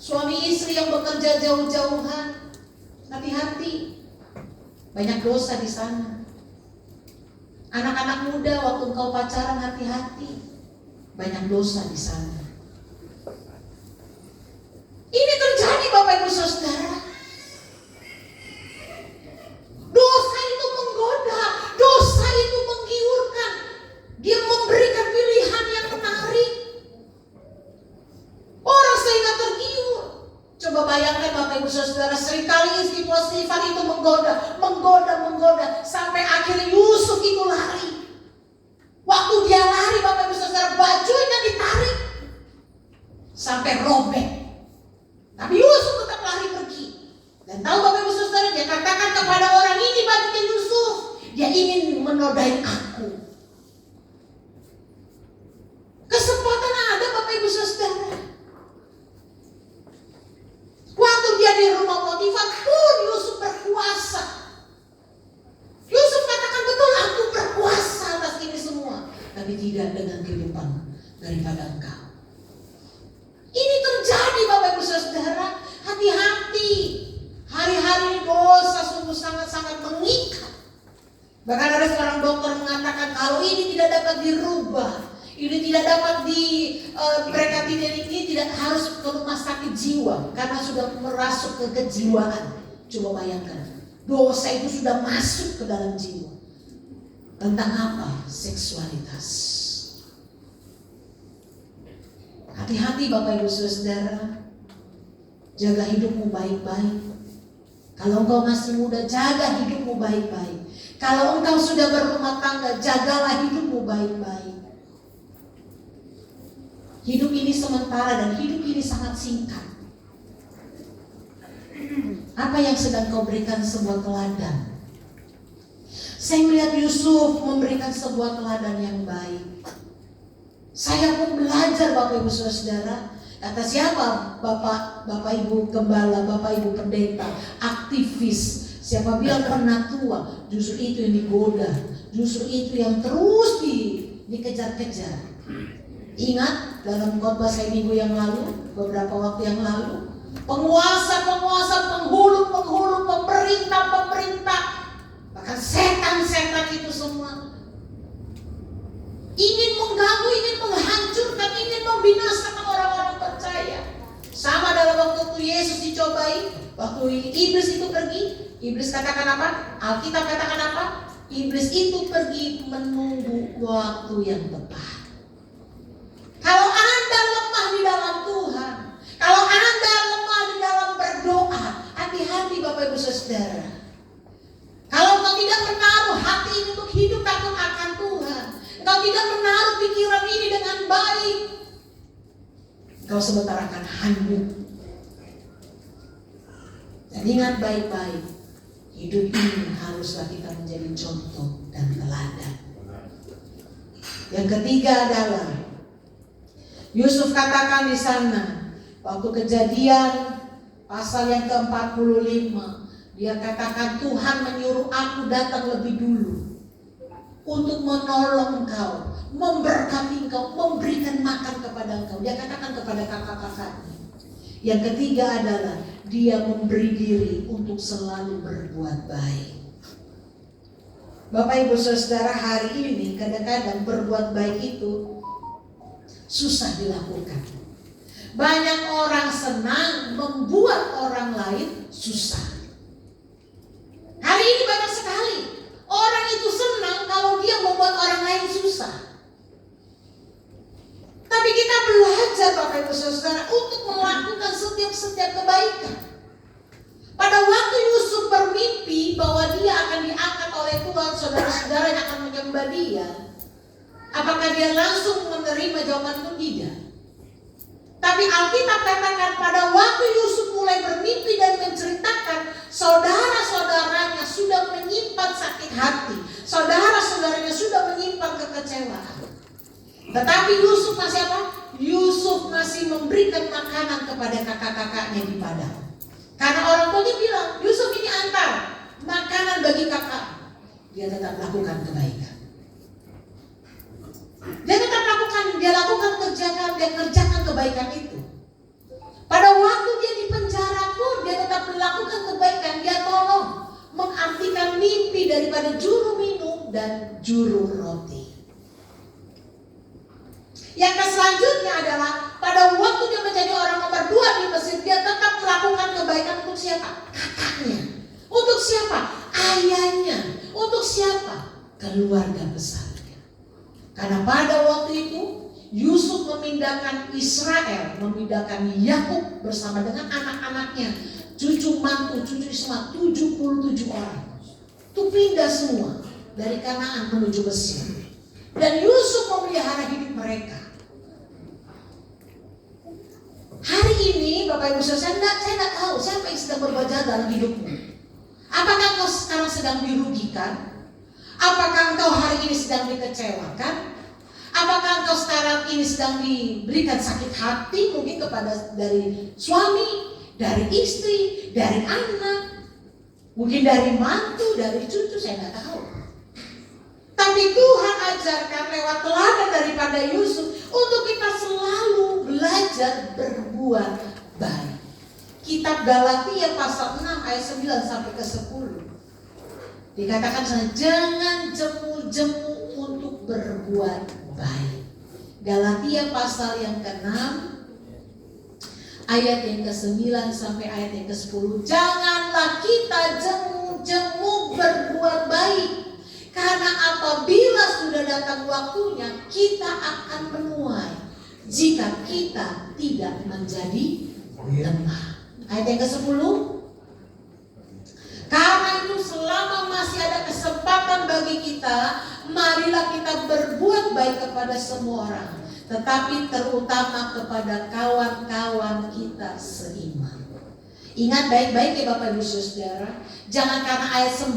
Suami istri yang bekerja jauh-jauhan. Hati-hati, banyak dosa di sana. Anak-anak muda waktu engkau pacaran, hati-hati, banyak dosa di sana. Ini terjadi Bapak Ibu Saudara. Dosa itu menggoda, dosa itu menggiurkan. Dia memberikan pilihan yang menarik. Orang sehingga tergiur. Coba bayangkan Bapak Ibu Saudara, seringkali istri Potifar itu menggoda, sampai akhirnya Yusuf itu lari. Waktu dia lari Bapak Ibu Saudara, bajunya ditarik sampai robek. Tapi Yusuf tetap lari pergi. Dan tahu Bapak Ibu Saudara, dia katakan kepada orang ini, baginya Yusuf, dia ingin menodai aku. Kesempatan ada Bapak Ibu Saudara. Waktu dia di rumah Potifar pun Yusuf berkuasa. Yusuf katakan, betul aku berkuasa atas ini semua, tapi tidak dengan kehidupan daripada engkau. Ini terjadi Bapak Ibu Saudara. Hati-hati. Hari-hari dosa sungguh sangat-sangat mengikat. Bahkan ada seorang dokter mengatakan kalau ini tidak dapat dirubah, ini tidak dapat mereka ini tidak harus ke rumah sakit jiwa karena sudah merasuk ke kejiwaan. Coba bayangkan, dosa itu sudah masuk ke dalam jiwa. Tentang apa? Seksualitas. Hati-hati Bapak Ibu Saudara. Jaga hidupmu baik-baik. Kalau engkau masih muda, jaga hidupmu baik-baik. Kalau engkau sudah berumah tangga, jagalah hidupmu baik-baik. Hidup ini sementara dan hidup ini sangat singkat. Apa yang sedang kau berikan sebuah teladan? Saya melihat Yusuf memberikan sebuah teladan yang baik. Saya pun belajar Bapak Ibu Saudara. Kata siapa? Bapak Ibu Gembala, Bapak Ibu Pendeta, aktivis. Siapa bilang pernah tua? Justru itu yang digoda. Justru itu yang terus dikejar-kejar. Ingat dalam khotbah saya minggu yang lalu, beberapa waktu yang lalu, penguasa-penguasa, penghulu-penghulu, pemerintah-pemerintah, bahkan setan-setan itu semua ingin mengganggu, ingin menghancurkan, ingin membinasakan orang-orang percaya. Sama dalam waktu Yesus dicobai, waktu iblis itu pergi, iblis katakan apa? Alkitab katakan apa? Iblis itu pergi menunggu waktu yang tepat. Kalau Anda lemah di dalam Tuhan, kalau Anda lemah di dalam berdoa, hati-hati Bapak Ibu Saudara. Kalau engkau tidak menaruh hati ini untuk hidup takut akan Tuhan, engkau tidak menaruh pikiran ini dengan baik, engkau sebentar akan hanyut. Dan ingat baik-baik, hidup ini haruslah kita menjadi contoh dan teladan. Yang ketiga adalah Yusuf katakan di sana, waktu Kejadian pasal yang ke-45, dia katakan Tuhan menyuruh aku datang lebih dulu untuk menolong engkau, memberkati engkau, memberikan makan kepada engkau. Dia katakan kepada kakak-kakaknya. Yang ketiga adalah dia memberi diri untuk selalu berbuat baik. Bapak Ibu Saudara, hari ini kadang-kadang berbuat baik itu susah dilakukan. Banyak orang senang membuat orang lain susah. Hari ini banyak sekali orang itu senang kalau dia membuat orang lain susah. Tapi kita belajar Bapak Ibu Saudara untuk melakukan setiap kebaikan. Pada waktu Yusuf bermimpi bahwa dia akan diangkat oleh Tuhan, saudara-saudaranya akan menyembah dia. Apakah dia langsung menerima jawaban itu? Tidak. Tapi Alkitab katakan pada waktu Yusuf mulai bermimpi dan menceritakan, saudara-saudaranya sudah menyimpan sakit hati, saudara-saudaranya sudah menyimpan kekecewaan. Tetapi Yusuf masih apa? Yusuf masih memberikan makanan kepada kakak-kakaknya di padang. Karena orang tuanya bilang, Yusuf ini antar makanan bagi kakak. Dia tetap lakukan kebaikan. Dia tetap kerjakan kebaikan itu. Pada waktu dia di penjara pun dia tetap melakukan kebaikan. Dia tolong mengartikan mimpi daripada juru minum dan juru roti. Yang selanjutnya adalah pada waktu dia menjadi orang nomor 2 di Mesir, dia tetap melakukan kebaikan untuk siapa? Kakaknya. Untuk siapa? Ayahnya. Untuk siapa? Keluarga besarnya. Karena pada waktu itu Yusuf memindahkan Israel, memindahkan Yakub bersama dengan anak-anaknya, cucu mantu, cucu semua 77 orang. Itu pindah semua dari Kanaan menuju Mesir. Dan Yusuf memelihara hidup mereka. Hari ini Bapak Ibu Saudara, saya tidak tahu siapa yang sedang berbuat jahat dalam hidupmu. Apakah engkau sekarang sedang dirugikan? Apakah engkau hari ini sedang dikecewakan? Apakah engkau sekarang ini sedang diberikan sakit hati mungkin kepada dari suami, dari istri, dari anak, mungkin dari mantu, dari cucu, saya tidak tahu. Tapi Tuhan ajarkan lewat teladan daripada Yusuf untuk kita selalu belajar berbuat baik. Kitab Galatia pasal 6 ayat 9 sampai ke 10. Dikatakan jangan jemu-jemu untuk berbuat baik. Galatia pasal yang ke-6 ayat yang ke-9 sampai ayat yang ke-10. Janganlah kita jemu-jemu berbuat baik, karena apabila sudah datang waktunya kita akan menuai jika kita tidak menjadi lemah. Ayat yang ke-10. Karena itu selama masih ada kesempatan bagi kita, marilah kita berbuat baik kepada semua orang, tetapi terutama kepada kawan-kawan kita seiman. Ingat baik-baik ya Bapak Ibu Saudara. Jangan karena ayat 9,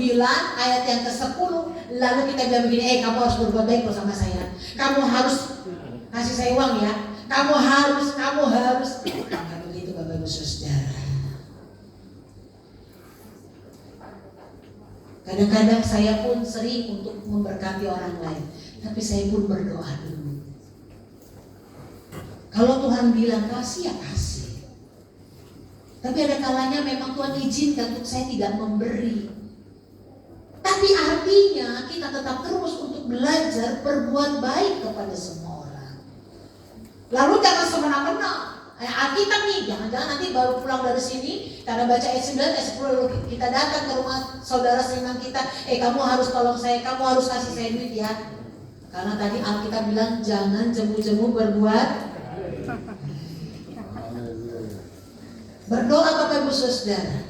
ayat yang ke-10 lalu kita bilang begini, kamu harus berbuat baik bersama saya, kamu harus kasih saya uang ya, kamu harus bukan begitu Bapak Ibu Saudara. Kadang-kadang saya pun sering untuk memberkati orang lain, tapi saya pun berdoa dulu. Kalau Tuhan bilang kasih ya kasih. Tapi ada kalanya memang Tuhan izinkan untuk saya tidak memberi. Tapi artinya kita tetap terus untuk belajar berbuat baik kepada semua orang. Lalu jangan semena-mena. Alkitab nih, jangan-jangan nanti baru pulang dari sini karena baca ayat 9, ayat 10 lalu kita datang ke rumah saudara seiman kita, kamu harus tolong saya, kamu harus kasih saya duit ya. Karena tadi Alkitab bilang jangan jemu-jemu berbuat. Berdoa Bapak Ibu Saudara.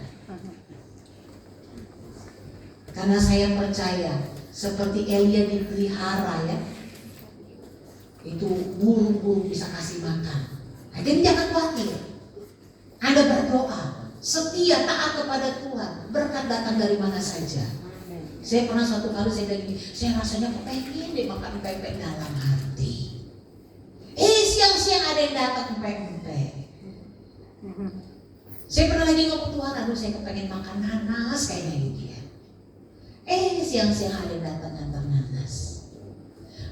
Karena saya percaya seperti Elia dipelihara ya, itu burung-burung bisa kasih makan. Jadi jangan khawatir. Anda berdoa, setia taat kepada Tuhan, berkat datang dari mana saja. Saya pernah suatu kali saya bilang, saya rasanya pengen deh makan pempek dalam hati. Siang-siang ada yang datang pempek. Saya pernah lagi ngomong Tuhan, aduh saya kepengen makan nanas kayaknya gitu ya. Siang-siang ada yang datang ngantar nanas.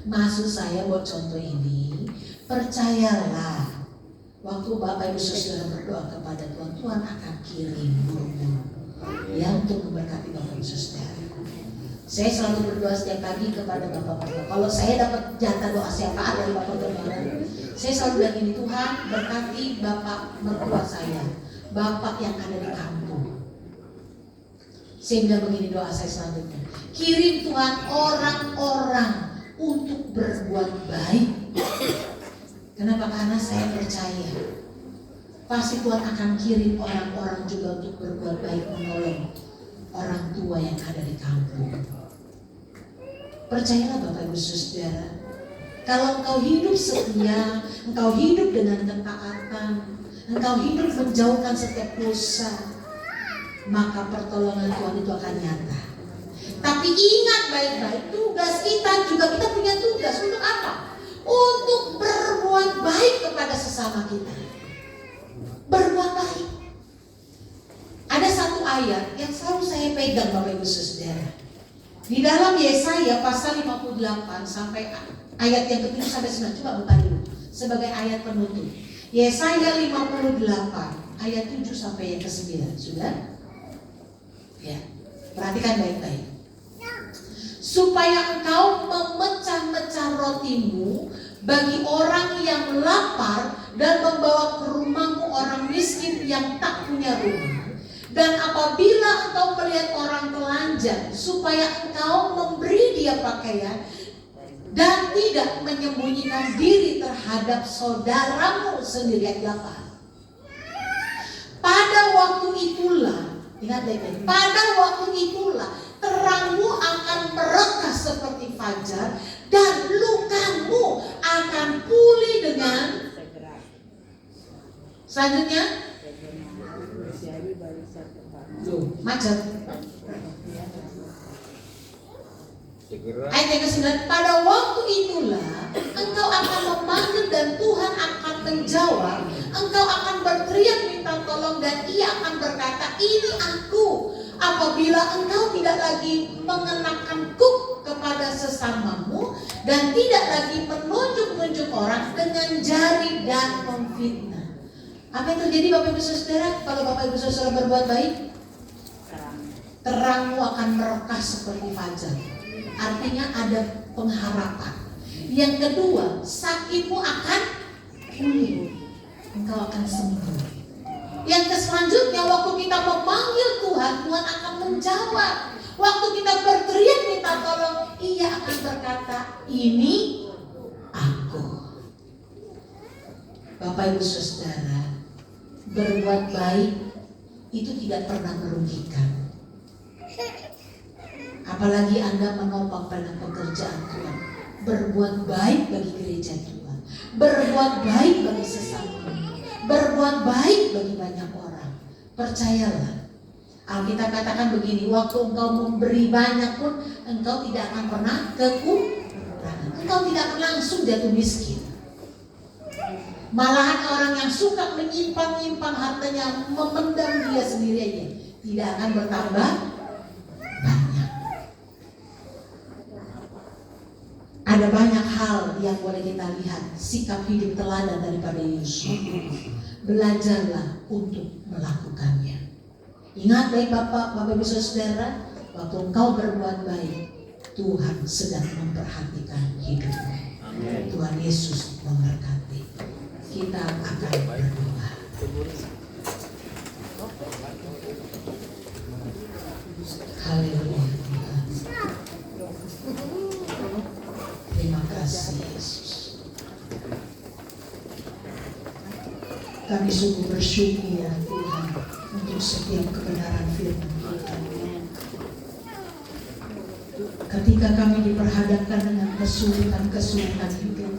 Maksud saya buat contoh ini, percayalah. Waktu Bapak Ibu Saudara berdoa kepada Tuhan, Tuhan akan kirim burung-burung yang untuk memberkati Bapak Ibu Saudara. Saya selalu berdoa setiap pagi kepada Bapak-Bapak. Kalau saya dapat jatah doa syafaat dari Bapak Gembala, saya selalu bilang ini, Tuhan berkati Bapak mertua saya, Bapak yang ada di kampung. Saya bilang begini doa saya selanjutnya, kirim Tuhan orang-orang untuk berbuat baik. Kenapa? Karena saya percaya pasti Tuhan akan kirim orang-orang juga untuk berbuat baik, menolong orang tua yang ada di kampung. Percayalah Bapak Ibu Saudara, kalau engkau hidup setia, engkau hidup dengan ketaatan, engkau hidup menjauhkan setiap dosa, maka pertolongan Tuhan itu akan nyata. Tapi ingat baik-baik, tugas kita juga, kita punya tugas untuk apa? Untuk berbuat baik kepada sesama kita. Berbuat baik. Ada satu ayat yang selalu saya pegang Bapak Ibu Saudara. Di dalam Yesaya pasal 58 sampai ayat yang ke-7 sampai 9. Coba buka dulu sebagai ayat penutup. Yesaya 58 ayat 7 sampai yang ke-9. Sudah? Ya. Perhatikan baik-baik. Supaya engkau memecah-mecah rotimu bagi orang yang lapar dan membawa ke rumahmu orang miskin yang tak punya rumah. Dan apabila engkau melihat orang telanjang, supaya engkau memberi dia pakaian dan tidak menyembunyikan diri terhadap saudaramu sendiri yang lapar. Pada waktu itulah, ingat baik-baik, pada waktu itulah terangmu akan merekah seperti fajar dan lukamu akan pulih dengan. Selanjutnya macet. Ayat yang ke-9, pada waktu itulah engkau akan memanggil dan Tuhan akan menjawab. Engkau akan berteriak minta tolong dan ia akan berkata, ini aku. Apabila engkau tidak lagi mengenakan kuk kepada sesamamu dan tidak lagi menunjuk-nunjuk orang dengan jari dan memfitnah. Apa yang terjadi Bapak Ibu Saudara kalau Bapak Ibu Saudara berbuat baik? Terangmu akan merekah seperti fajar. Artinya ada pengharapan. Yang kedua, sakitmu akan pulih. Engkau akan sembuh. Yang selanjutnya, waktu kita memanggil Tuhan, Tuhan akan menjawab. Waktu kita berteriak minta tolong, ia akan berkata, ini aku. Bapak Ibu Saudara, berbuat baik itu tidak pernah merugikan. Apalagi Anda menopang pada pekerjaan Tuhan. Berbuat baik bagi gereja Tuhan, berbuat baik bagi sesama, berbuat baik bagi banyak orang. Percayalah, Alkitab katakan begini, waktu engkau memberi banyak pun engkau tidak akan pernah kekurangan. Engkau tidak akan langsung jatuh miskin. Malahan orang yang suka menyimpan hartanya, memendam dia sendiri aja, tidak akan bertambah banyak. Ada banyak hal yang boleh kita lihat sikap hidup teladan daripada Yusuf. belajarlah untuk melakukannya. Ingat baik Bapak Ibu Saudara, waktu engkau berbuat baik, Tuhan sedang memperhatikan hidupmu. Tuhan Yesus memberkati. Kita akan berdoa. Haleluya Tuhan. Terima kasih Yesus. Kami sungguh bersyukur ya Tuhan untuk setiap kebenaran firman Tuhan. Ketika kami diperhadapkan dengan kesulitan-kesulitan hidup,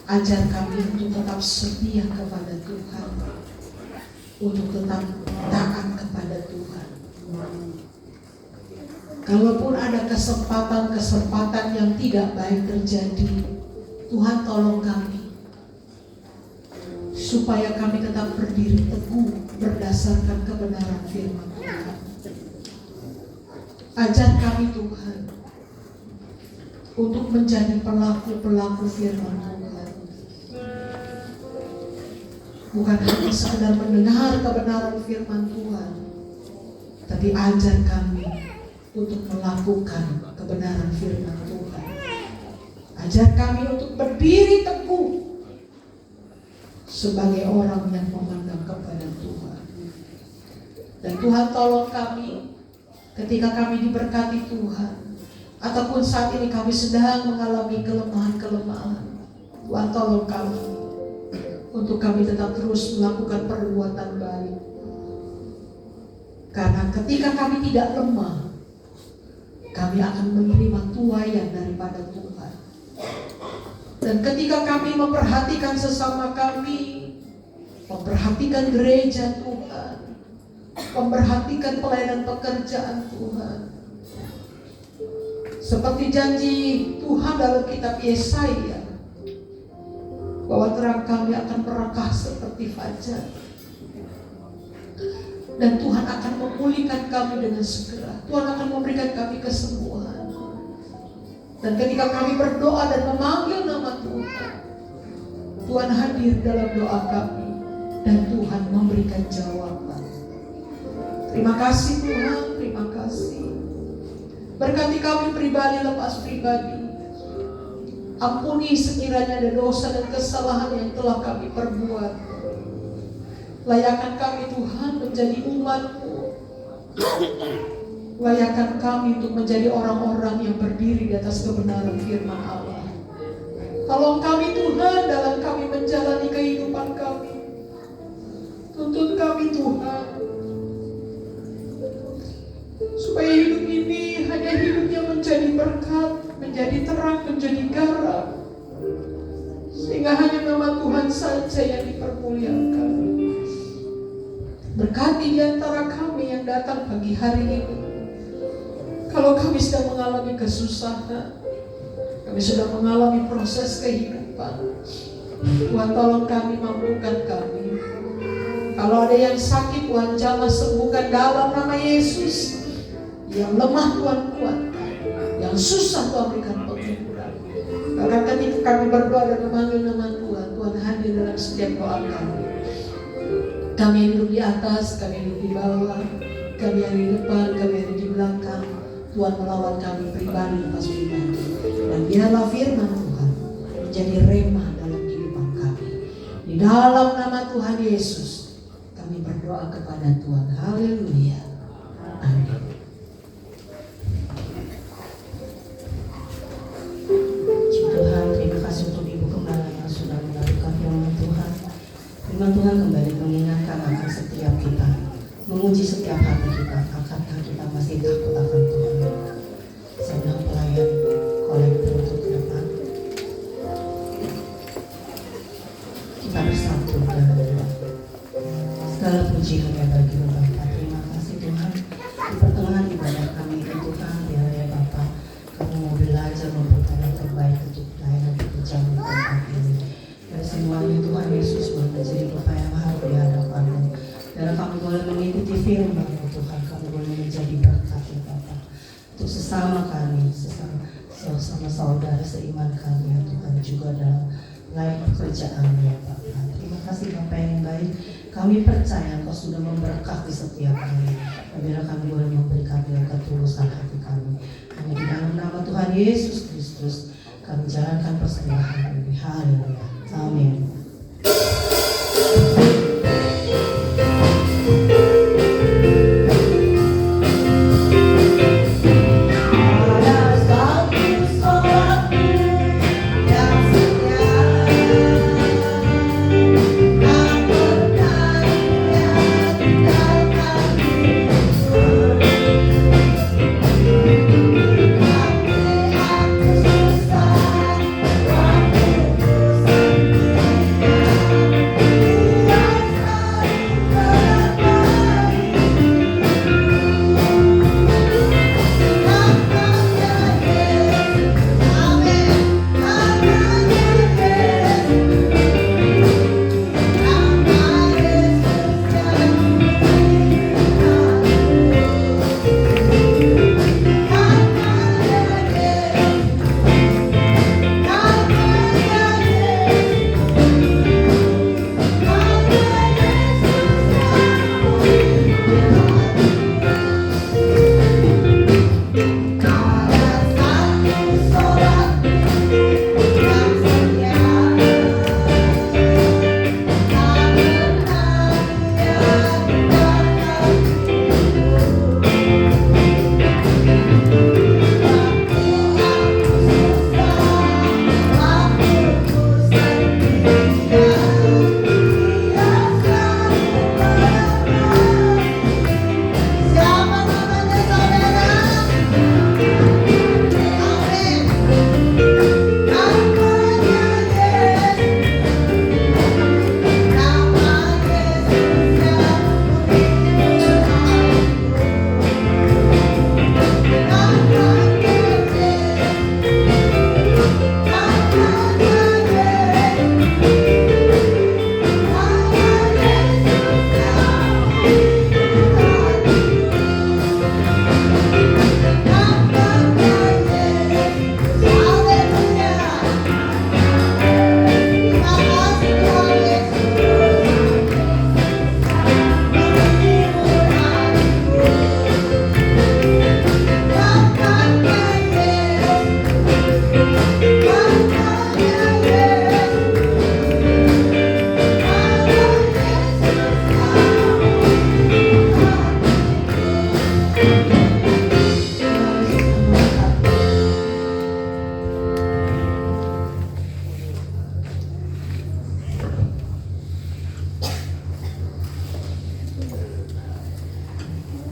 ajar kami untuk tetap setia kepada Tuhan, untuk tetap taat kepada Tuhan. Kalaupun ada kesempatan yang tidak baik terjadi, Tuhan tolong kami supaya kami tetap berdiri teguh berdasarkan kebenaran firman Tuhan. Ajar kami Tuhan untuk menjadi pelaku-pelaku firman Tuhan, bukan hanya sekedar mendengar kebenaran firman Tuhan, tapi ajar kami untuk melakukan kebenaran firman Tuhan. Ajar kami untuk berdiri teguh sebagai orang yang memandang kepada Tuhan. Dan Tuhan tolong kami ketika kami diberkati Tuhan, ataupun saat ini kami sedang mengalami kelemahan-kelemahan, Tuhan tolong kami untuk kami tetap terus melakukan perbuatan baik. Karena ketika kami tidak lemah, kami akan menerima tuaian daripada Tuhan. Dan ketika kami memperhatikan sesama kami, memperhatikan gereja Tuhan, memperhatikan pelayanan pekerjaan Tuhan, seperti janji Tuhan dalam kitab Yesaya, bahwa terang kami akan merekah seperti fajar, dan Tuhan akan memulihkan kami dengan segera. Tuhan akan memberikan kami kesembuhan. Dan ketika kami berdoa dan memanggil nama Tuhan, Tuhan hadir dalam doa kami dan Tuhan memberikan jawaban. Terima kasih Tuhan, terima kasih. Berkati kami pribadi lepas pribadi. Ampuni sekiranya ada dosa dan kesalahan yang telah kami perbuat. Layakkan kami Tuhan menjadi umat-Mu. Layakkan kami untuk menjadi orang-orang yang berdiri di atas kebenaran firman Allah. Tolong kami Tuhan dalam kami menjalani kehidupan kami. Tuntun kami Tuhan, supaya hidup ini hanya hidup yang menjadi berkat, menjadi terang, menjadi garam, sehingga hanya nama Tuhan saja yang dipermuliakan. Berkati di antara kami yang datang pagi hari ini. Kalau kami sedang mengalami kesusahan, kami sudah mengalami proses kehidupan, Tuhan tolong kami, mampukan kami. Kalau ada yang sakit, Tuhan jamah sembuhkan dalam nama Yesus. Yang lemah Tuhan kuatkan, yang susah Tuhan berikan penghiburan. Bahkan ketika kami berdoa dan memanggil nama Tuhan, Tuhan hadir dalam setiap doa kami. Kami yang hidup di atas, kami yang hidup di bawah, kami yang di depan, kami yang di belakang, Tuhan melawat kami pribadi lepas pribadi. Dan biarlah firman Tuhan menjadi rema dalam kehidupan kami. Di dalam nama Tuhan Yesus kami berdoa kepada Tuhan. Haleluya. Amin. Tuhan, terima kasih untuk Ibu Gembala yang sudah melakukan firman Tuhan. Firman Tuhan kembali mengingatkan akan setiap kita, menguji setiap hati kita. Akankah kita masih takut akan Tuhan? Sedang pelayan kolektor untuk ke depan. Kita bersatu dalam doa. Segala puji hanya bagi Bapa. Terima kasih Tuhan. Di pertengahan ibadah kami ini Tuhan, ya Bapa, kami mau belajar memberikan yang terbaik untuk pelayanan pekerjaan tempat ini. Dan semuanya Tuhan Yesus menjadi Bapa yang harus di hadapan-Mu. Dan kami boleh mengikuti firman-Mu Tuhan, kami boleh menjadi berkat ya Bapa untuk sesama kami, sesama saudara seiman kami ya Tuhan, juga dalam lain pekerjaannya Bapak. Terima kasih Bapak yang baik. Kami percaya Engkau sudah memberkati setiap kami. Biarlah kami boleh memberikan dengan ketulusan hati kami. Hanya di dalam nama Tuhan Yesus Kristus kami jalankan persembahan ini. Haleluya. Amin.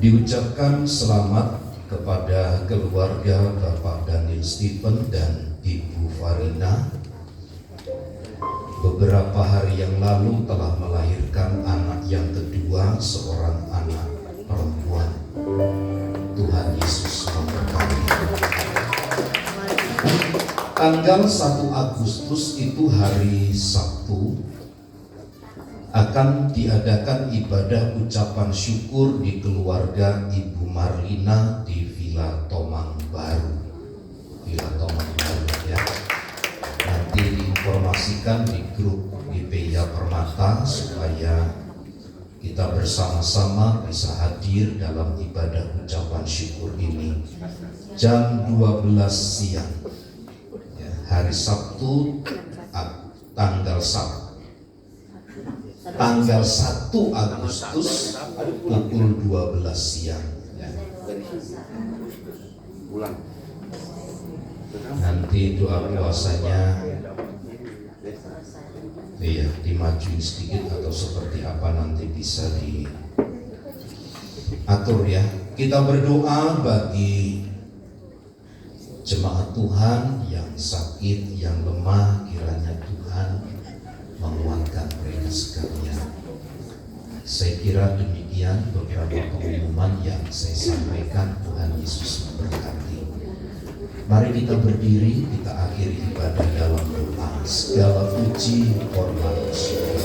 Diucapkan selamat kepada keluarga Bapak Daniel Stephen dan Ibu Farina. Beberapa hari yang lalu telah melahirkan anak yang kedua, seorang anak perempuan. Tuhan Yesus memberkati. Tanggal 1 Agustus itu hari Sabtu akan diadakan ibadah ucapan syukur di keluarga Ibu Marlina di Villa Tomang Baru. Villa Tomang Baru ya. Nanti diinformasikan di grup GPIA Permata supaya kita bersama-sama bisa hadir dalam ibadah ucapan syukur ini. Jam 12 siang ya, hari Sabtu tanggal 1 Agustus pukul 12 siang ya. Nanti doa puasanya dimajuin sedikit atau seperti apa nanti bisa diatur ya. Kita berdoa bagi jemaat Tuhan yang sakit, yang lemah, kiranya Tuhan menguatkan mereka sekalian. Saya kira demikian beberapa pengumuman yang saya sampaikan. Tuhan Yesus memberkati. Mari kita berdiri, kita akhiri ibadah dalam doa. Segala puji, hormat, syukur.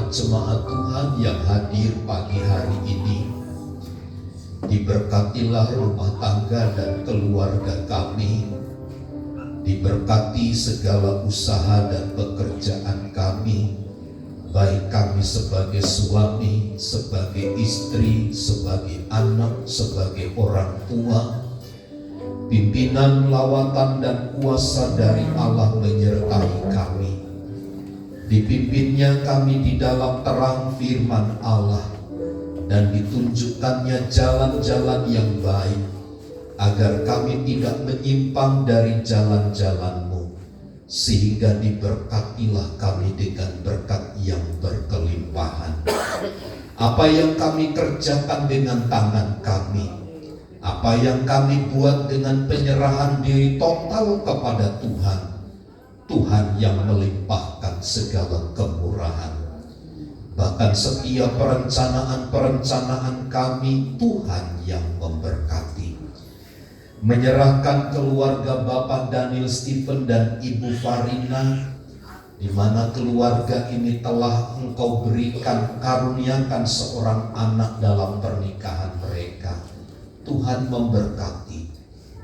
jemaat Tuhan yang hadir pagi hari ini. Diberkatilah rumah tangga dan keluarga kami. Diberkati segala usaha dan pekerjaan kami, baik kami sebagai suami, sebagai istri, sebagai anak, sebagai orang tua. Pimpinan, lawatan, dan kuasa dari Allah menyertai kami. Dipimpinnya kami di dalam terang firman Allah, dan ditunjukkannya jalan-jalan yang baik, agar kami tidak menyimpang dari jalan-jalan-Mu, sehingga diberkatilah kami dengan berkat yang berkelimpahan. Apa yang kami kerjakan dengan tangan kami, apa yang kami buat dengan penyerahan diri total kepada Tuhan, Tuhan yang melimpahkan segala kemurahan. Bahkan setiap perencanaan-perencanaan kami, Tuhan yang memberkati. Menyerahkan keluarga Bapak Daniel Stephen dan Ibu Farina, di mana keluarga ini telah Engkau berikan, karuniakan seorang anak dalam pernikahan mereka. Tuhan memberkati,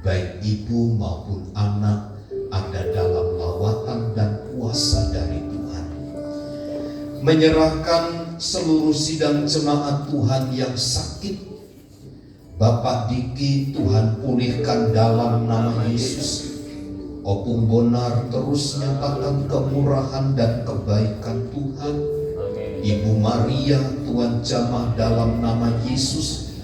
baik ibu maupun anak ada dalam lawatan dan kuasa dari Tuhan. Menyerahkan seluruh sidang jemaat Tuhan yang sakit, Bapak Diki, Tuhan pulihkan dalam nama Yesus. Opung Bonar terus nyatakan kemurahan dan kebaikan Tuhan. Ibu Maria, Tuhan jamah dalam nama Yesus.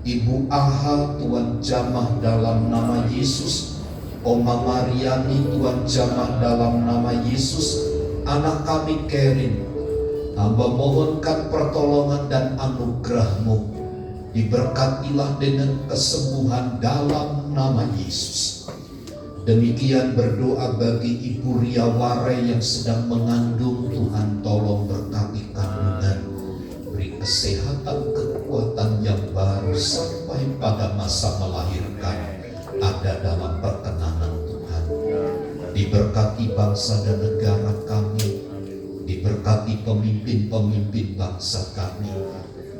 Ibu Aha, Tuhan jamah dalam nama Yesus. Oma Mariani, Tuhan jamah dalam nama Yesus. Anak kami Kerin, hamba mohonkan pertolongan dan anugerah-Mu. Diberkatilah dengan kesembuhan dalam nama Yesus. Demikian berdoa bagi Ibu Ria Ware yang sedang mengandung. Tuhan tolong berkati kandungan, beri kesehatan, kekuatan yang baru sampai pada masa melahirkan, ada dalam perkenanan Tuhan. Diberkati bangsa dan negara kami, diberkati pemimpin-pemimpin bangsa kami,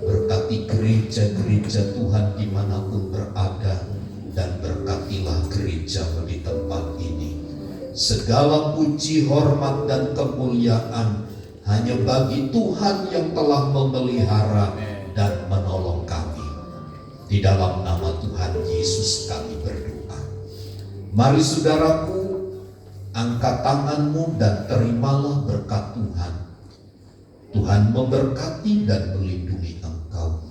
berkati gereja-gereja Tuhan dimanapun berada, dan berkatilah gereja di tempat ini. Segala puji, hormat, dan kemuliaan hanya bagi Tuhan yang telah memelihara dan menolong kami. Di dalam nama Tuhan Yesus kami berdoa. Mari saudaraku, angkat tanganmu dan terimalah berkat Tuhan. Tuhan memberkati dan melindungi engkau.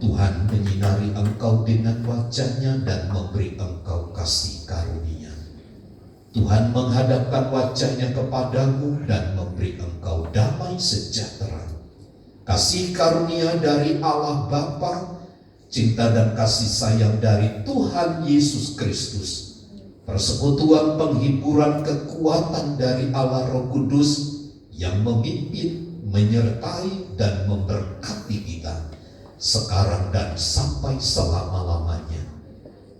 Tuhan menyinari engkau dengan wajah-Nya dan memberi engkau kasih karunia. Tuhan menghadapkan wajah-Nya kepadamu dan memberi engkau damai sejahtera. Kasih karunia dari Allah Bapa, cinta dan kasih sayang dari Tuhan Yesus Kristus, persekutuan penghiburan kekuatan dari Allah Roh Kudus yang memimpin, menyertai, dan memberkati kita sekarang dan sampai selama-lamanya.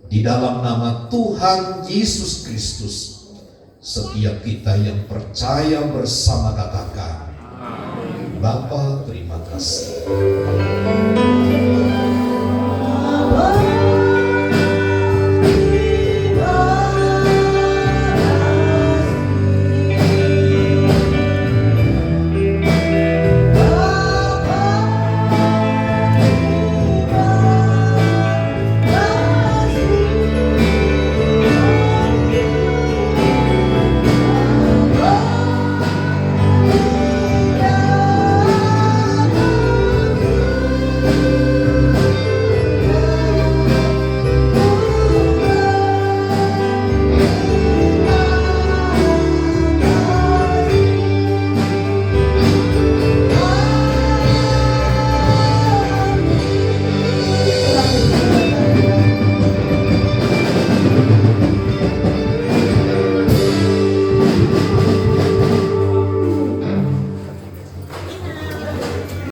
Di dalam nama Tuhan Yesus Kristus, setiap kita yang percaya bersama katakan, Bapa terima kasih.